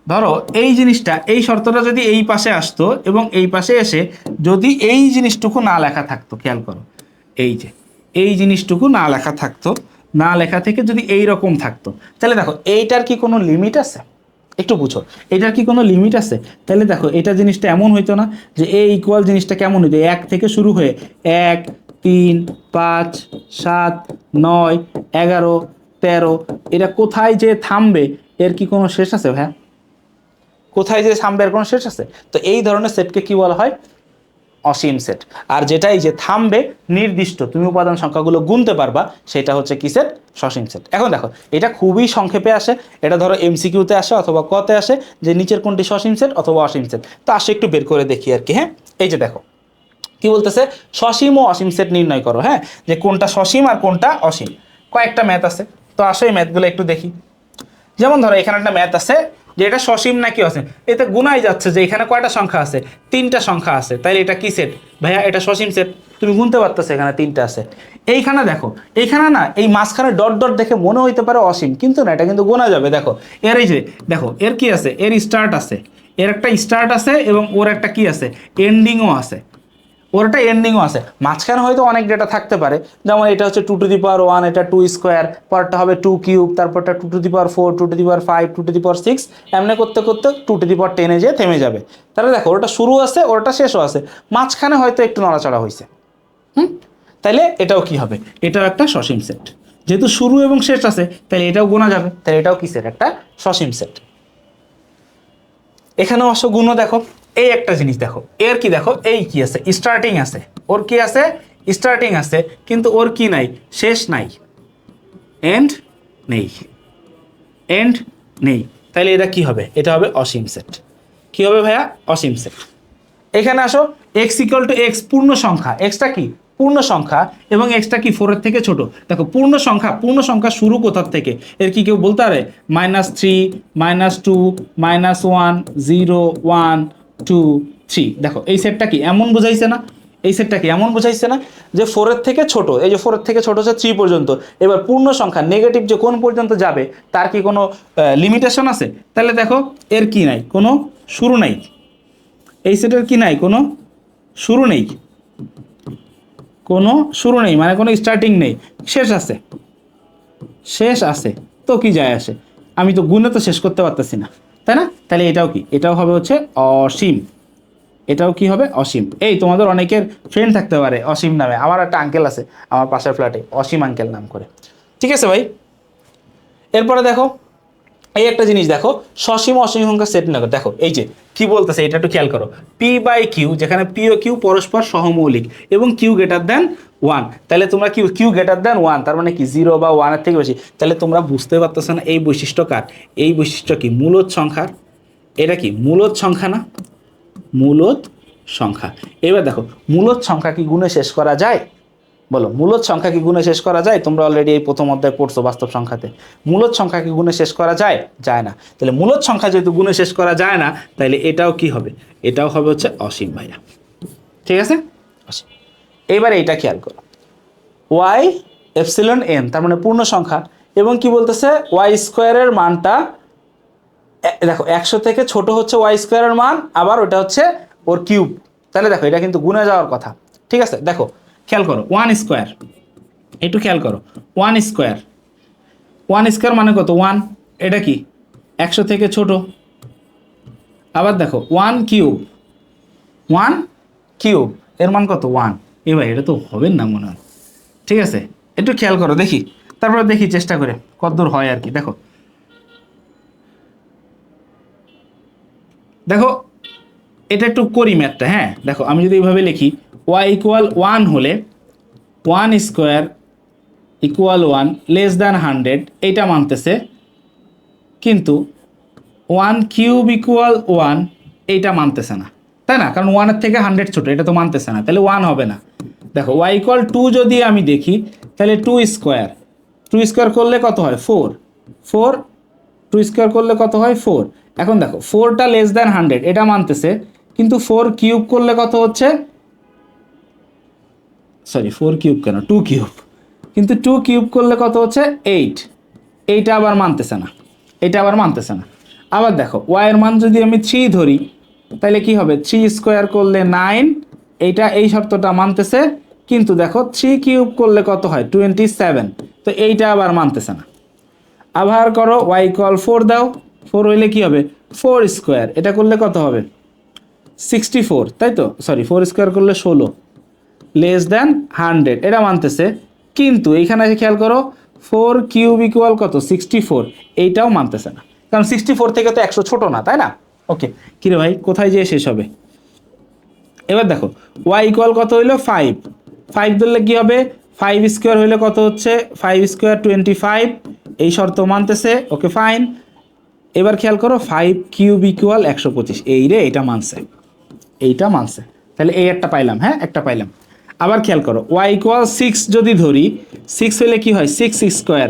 Speaker 1: ধরো এই জিনিসটা, এই শর্তটা যদি এই পাশে আসতো এবং এই পাশে এসে যদি এই জিনিসটুকু না লেখা থাকতো, খেয়াল করো এই যে এই জিনিসটুকু না লেখা থাকতো, না লেখা থেকে যদি এই রকম থাকতো, তাহলে দেখো এইটার কি কোনো লিমিট আছে? একটু বুঝো, এটার কি কোনো লিমিট আছে? তাহলে দেখো এটা জিনিসটা এমন হইতো না যে এ ইকুয়াল জিনিসটা কেমন হইতো, 1 থেকে শুরু হয়ে 1 3 5 7 9 11 13, এটা কোথায় যে থামবে এর কি কোনো শেষ আছে ভাইয়া? কোথায় যে থামবে এর কোনো শেষ আছে? তো এই ধরনের সেটকে কি বলা হয়? অসীম সেট। আর যেটাই যে থামবে নির্দিষ্ট, তুমি উপাদান সংখ্যাগুলো গুনতে পারবা, সেটা হচ্ছে কি সেট? সসীম সেট। এখন দেখো এটা খুবই সংক্ষেপে আসে, এটা ধরো এমসিকিউতে আসে অথবা কতে আসে যে নিচের কোনটি সসীম সেট অথবা অসীম সেট। তো আসে একটু বের করে দেখি আর কি। হ্যাঁ, এই যে দেখো কি বলতেছে, সসীম ও অসীম সেট নির্ণয় করো। হ্যাঁ, যে কোনটা সসীম আর কোনটা অসীম। কয়েকটা ম্যাথ আছে, তো আসো এই ম্যাথগুলো একটু দেখি। যেমন ধরো এখানে একটা ম্যাথ আছে যে এটা সসীম নাকি অসীম, এতে গুনাই যাচ্ছে যে এখানে কয়টা সংখ্যা আছে? 3টা সংখ্যা আছে, তাইলে এটা কি সেট? ভাইয়া এটা সসীম সেট। তুমি গুনতে পারতেছো এখানে 3টা আছে। এইখানে দেখো, এইখানে না এই মাঝখানে ডট ডট দেখে মনে হইতে পারে অসীম, কিন্তু না, এটা কিন্তু গোনা যাবে। দেখো এর এই যে দেখো এর কি আছে, এর স্টার্ট আছে, এর একটা স্টার্ট আছে এবং ওর একটা কি আছে, এন্ডিংও আছে। ওর একটা এন্ডিংও আছে, মাঝখানে হয়তো অনেক ডেটা থাকতে পারে, যেমন এটা হচ্ছে 2^1, এটা 2 স্কোয়ার, পরটা হবে 2 কিউব, তারপরটা 2^4, 2^5, 2^6, এমনি করতে করতে 2^10 যেয়ে থেমে যাবে। তাহলে দেখো ওটা শুরু আছে, ওটা শেষও আছে, মাঝখানে হয়তো একটু নড়াচড়া হয়েছে। তাইলে এটাও কি হবে? এটাও একটা সসীম সেট। যেহেতু শুরু এবং শেষ আছে, তাহলে এটাও গোনা যাবে, তাহলে এটাও কি সেট? একটা সসীম সেট। এখানেও আসো গুণ দেখো, এই একটা জিনিস দেখো, এর কি দেখো, এই কি আছে, স্টার্টিং আছে, ওর কি আছে, স্টার্টিং আছে, কিন্তু ওর কি নাই, শেষ নাই, এন্ড নেই, এন্ড নেই। তাহলে এটা কি হবে? এটা হবে অসীম সেট। কি হবে ভাইয়া? অসীম সেট। এখানে আসো, এক্স ইকুয়াল টু এক্স পূর্ণ সংখ্যা, এক্সটা কি পূর্ণ সংখ্যা এবং এক্সটা কি 4 এর থেকে ছোট। দেখো পূর্ণ সংখ্যা শুরু কোথার থেকে? এর কি কেউ বলতে পারে? -3 -2 -1 0 1 2 3। দেখো এই সেটটা কি এমন বুঝাইছে না? এই সেটটা কি এমন বুঝাইছে না যে 4 এর থেকে ছোট, এই যে 4 এর থেকে ছোট হচ্ছে 3 পর্যন্ত। এবার পূর্ণ সংখ্যা নেগেটিভ যে কোন পর্যন্ত যাবে তার কি কোনো লিমিটেশন আছে? তাহলে দেখো এর কি নাই, কোনো শুরু নাই। এই সেটের কি নাই, কোনো শুরু নেই, কোনো শুরু নেই মানে কোনো স্টার্টিং নেই, শেষ আছে, শেষ আছে। তো কি যায় আসে, আমি তো গুণে তো শেষ করতে পারতেছি না, তাই না? তাহলে এটাও কি? এটাও হবে হচ্ছে অসীম। এটাও কি হবে? অসীম। এই তোমাদের অনেকের ফ্রেন্ড থাকতে পারে অসীম নামে, আমার একটা আঙ্কেল আছে আমার পাশের ফ্ল্যাটে, অসীম আঙ্কেল নাম করে। ঠিক আছে ভাই, এরপরে দেখো এই একটা জিনিস দেখো, সসীম অসীম সংখ্যা সেট না। দেখো এই যে কি বলতেছে, এটা একটু খেয়াল করো। পি বাই কিউ, যেখানে পি ও কিউ পরস্পর সহমৌলিক এবং কিউ গ্রেটার দেন 1, তাহলে তোমরা কিউ গ্রেটার দেন 1, তার মানে কি 0 বা 1 এর থেকে বেশি। তাহলে তোমরা বুঝতে পারতেছো না এই বৈশিষ্ট্য কার? এই বৈশিষ্ট্য কি? মূলদ সংখ্যার। এটা কি মূলদ সংখ্যা না? মূলদ সংখ্যা। এবার দেখো মূলদ সংখ্যা কি গুণে শেষ করা যায়? বলো, মূলদ সংখ্যা কি গুণে শেষ করা যায়? তোমরা অলরেডি এই প্রথম অধ্যায় পড়ছো বাস্তব সংখ্যাতে। মূলদ সংখ্যা কি গুণে শেষ করা যায়? যায় না। তাহলে মূলদ সংখ্যা যেহেতু গুণে শেষ করা যায় না, তাহলে এটাও কি হবে? এটাও হবে হচ্ছে অসীম ভাইয়া। ঠিক আছে, অসীম। এইবার এইটা খেয়াল করো, ওয়াই এপসিলন এন, তার মানে পূর্ণ সংখ্যা, এবং কি বলতেছে ওয়াই স্কোয়ারের মানটা দেখো 100 থেকে ছোট হচ্ছে ওয়াই স্কোয়ারের মান, আবার ওটা হচ্ছে ওর কিউব। তাহলে দেখো এটা কিন্তু গুণে যাওয়ার কথা। ঠিক আছে, দেখো খেয়াল করো, 1 স্কোয়ার, একটু খেয়াল করো, 1 স্কোয়ার, 1 স্কোয়ার মানে কত? 1। এটা কি 100 থেকে ছোট। আবার দেখো 1 কিউব, 1 কিউব এর মান কত? 1। এবার এটা তো হবে না মনে হয়। ঠিক আছে, একটু খেয়াল করো দেখি, তারপরে দেখি চেষ্টা করে কতদূর হয় আর কি। দেখো দেখো এটা একটু করি ম্যাথটা। হ্যাঁ দেখো, আমি যদি এইভাবে লিখি, ওয়াই ইকুয়াল 1 হলে 1 স্কোয়ার ইকুয়াল 1 লেস দ্যান 100, এইটা মানতেছে, কিন্তু 1 কিউব ইকুয়াল 1 এইটা মানতেছে না, তাই না? কারণ 1 এর থেকে 100 ছোট, এটা তো মানতেছে না, তাহলে 1 হবে না। দেখো ওয়াই ইকুয়াল 2 যদি আমি দেখি, তাহলে 2 স্কোয়ার, 2 স্কোয়ার করলে কত হয়? 4, 4, 2 স্কোয়ার করলে কত হয়? 4। এখন দেখো 4টা লেস দ্যান 100 এটা মানতেছে, কিন্তু 4 কিউব করলে কত হচ্ছে? সরি 4 কিউব কেন, 2 কিউব, কিন্তু 2 কিউব করলে কত হচ্ছে? 8। এইটা আবার মানতেছে না, এটা আবার মানতেছে না। আবার দেখো ওয়াই এর মান যদি আমি 3 ধরি, তাহলে কি হবে? 3 স্কোয়ার করলে 9, এইটা এই শর্তটা মানতেছে, কিন্তু দেখো 3 কিউব করলে কত হয় 27, তো এইটা আবার মানতেছে না। আবার করো y ইকুয়াল 4 দাও, 4 হইলে কি হবে 4 স্কোয়ার, এটা করলে কত হবে 64, তাই তো, সরি 4 স্কোয়ার করলে 16, লেস দ্যান 100, এটা মানতেছে। কিন্তু এইখানে এসে খেয়াল করো 4 কিউব ইকুয়াল কত 64, এইটাও মানতেছে না, কারণ 64 থেকে তো 100 ছোট না, তাই না? ওকে, কিরে ভাই কোথায় যেয়ে শেষ হবে? এবার দেখো y ইকুয়াল কত হইলো 5, 5 ধরলে কি হবে 5 স্কোয়ার হইলে কত হচ্ছে 5 স্কোয়ার 25, এই শর্ত মানতেছে, ওকে ফাইন। এবার খেয়াল করো 5 কিউব ইকুয়াল 125, এই রে এটা মানছে, এইটা মানছে, তাহলে এই একটা পাইলাম, হ্যাঁ একটা পাইলাম। আবার খেয়াল করো y ইকুয়াল 6 যদি ধরি, 6 হইলে কি হয় 6 স্কোয়ার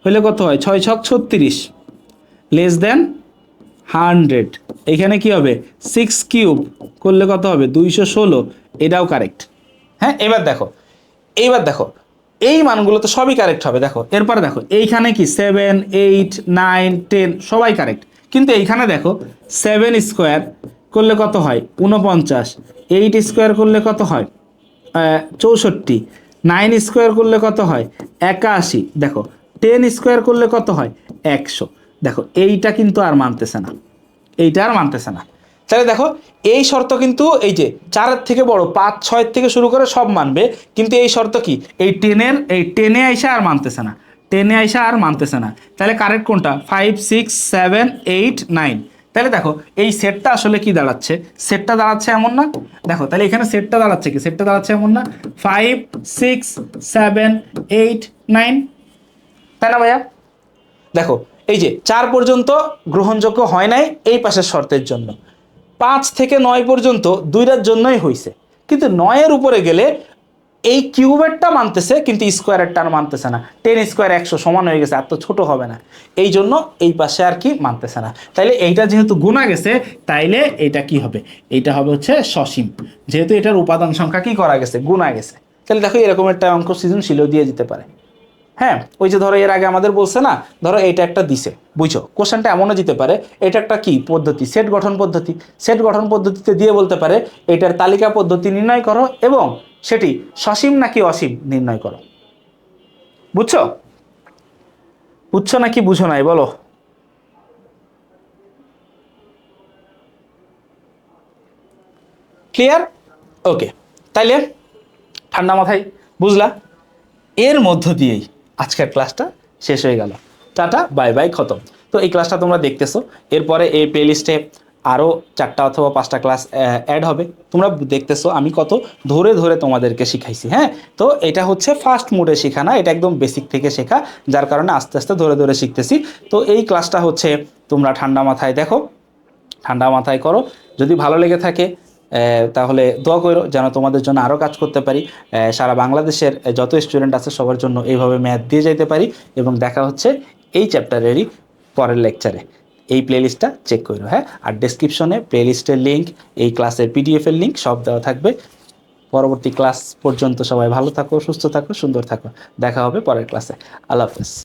Speaker 1: হইলে কত হয় 6 ছক 36, লেস দেন 100, এখানে কি হবে 6 কিউব করলে কত হবে 216, এটাও কারেক্ট। হ্যাঁ এবার দেখো, এইবার দেখো এই মানগুলো তো সবই কারেক্ট হবে। দেখো এরপর দেখো এইখানে কি 7 8 9 10 সবাই কারেক্ট, কিন্তু এইখানে দেখো 7 স্কোয়ার করলে কত হয় 49, 8 স্কোয়ার করলে কত হয় 64, 9 স্কোয়ার করলে কত হয় 81, দেখো 10 স্কোয়ার করলে কত হয় 100। দেখো এইটা কিন্তু আর মানতেছে না, এইটা আর মানতেছে না। তাহলে দেখো এই শর্ত কিন্তু এই যে 4-এর থেকে বড় 5 6 থেকে শুরু করে সব মানবে, কিন্তু এই শর্ত কি এই 10-এ আইসা আর মানতেছে না, 10-এ আইসা আর মানতেছে না। তাহলে কারেক্ট কোনটা 5 6 7 8 9। তাহলে দেখো এই সেটটা আসলে কি দাঁড়াচ্ছে, সেটটা দাঁড়াচ্ছে এমন না, দেখো তাহলে এখানে সেটটা দাঁড়াচ্ছে কি, সেটটা দাঁড়াচ্ছে এমন না 5 6 7 8 9, তাই না ভাইয়া? দেখো এই যে 4 পর্যন্ত গ্রহণযোগ্য হয় নাই এই পাশের শর্তের জন্য, 5 থেকে 9 পর্যন্ত দুইটার জন্যই হয়েছে, কিন্তু 9-এর উপরে গেলে এই কিউবেরটা মানতেছে কিন্তু স্কোয়ারেরটা আর মানতেছে না, 10 স্কোয়ার 100 সমান হয়ে গেছে, আর তো ছোট হবে না, এই জন্য এই পাশে আর কি মানতেছে না। তাইলে এইটা যেহেতু গুণা গেছে, তাইলে এইটা কি হবে, এইটা হবে হচ্ছে সসীম, যেহেতু এটার উপাদান সংখ্যা কি করা গেছে গুণা গেছে। তাহলে দেখো এরকম একটা অঙ্ক সৃজনশীলও দিয়ে দিতে পারে। হ্যাঁ ওই যে ধরো এর আগে আমাদের বলছে না, ধরো এটা একটা দিছে, বুঝছো কোশ্চেনটা এমনও দিতে পারে, এটা একটা কি পদ্ধতি সেট গঠন পদ্ধতি, সেট গঠন পদ্ধতিতে দিয়ে বলতে পারে এটার তালিকা পদ্ধতি নির্ণয় করো এবং সেটি সসীম নাকি অসীম নির্ণয় করো। বুঝছো, বুঝছো নাকি বুঝো নাই বলো? ক্লিয়ার? ওকে, তাইলে ঠান্ডা মাথায় বুঝলা, এর মধ্য দিয়েই আজকের ক্লাসটা শেষ হয়ে গেল, টাটা বাই বাই খতম। তো এই ক্লাসটা তোমরা দেখতেছো, এরপরে এই প্লেলিস্টে আরও 4টা অথবা 5টা ক্লাস অ্যাড হবে, তোমরা দেখতেছো আমি কত ধরে ধরে তোমাদেরকে শিখাইছি। হ্যাঁ তো এটা হচ্ছে ফার্স্ট মোডে শেখা না, এটা একদম বেসিক থেকে শেখা, যার কারণে আস্তে আস্তে ধরে ধরে শিখতেছি। তো এই ক্লাসটা হচ্ছে তোমরা ঠান্ডা মাথায় দেখো, ঠান্ডা মাথায় করো, যদি ভালো লেগে থাকে তাহলে দোয়া করো যেন তোমাদের জন্য আরও কাজ করতে পারি, সারা বাংলাদেশের যত স্টুডেন্ট আছে সবার জন্য এইভাবে ম্যাথ দিয়ে যেতে পারি। এবং দেখা হচ্ছে এই চ্যাপ্টারেরই পরের লেকচারে, এই প্লেলিস্টটা চেক করো। হ্যাঁ আর ডেসক্রিপশনে প্লেলিস্টের লিঙ্ক, এই ক্লাসের পিডিএফের লিঙ্ক সব দেওয়া থাকবে। পরবর্তী ক্লাস পর্যন্ত সবাই ভালো থাকো, সুস্থ থাকো, সুন্দর থাকো, দেখা হবে পরের ক্লাসে। আল্লাহ হাফেজ।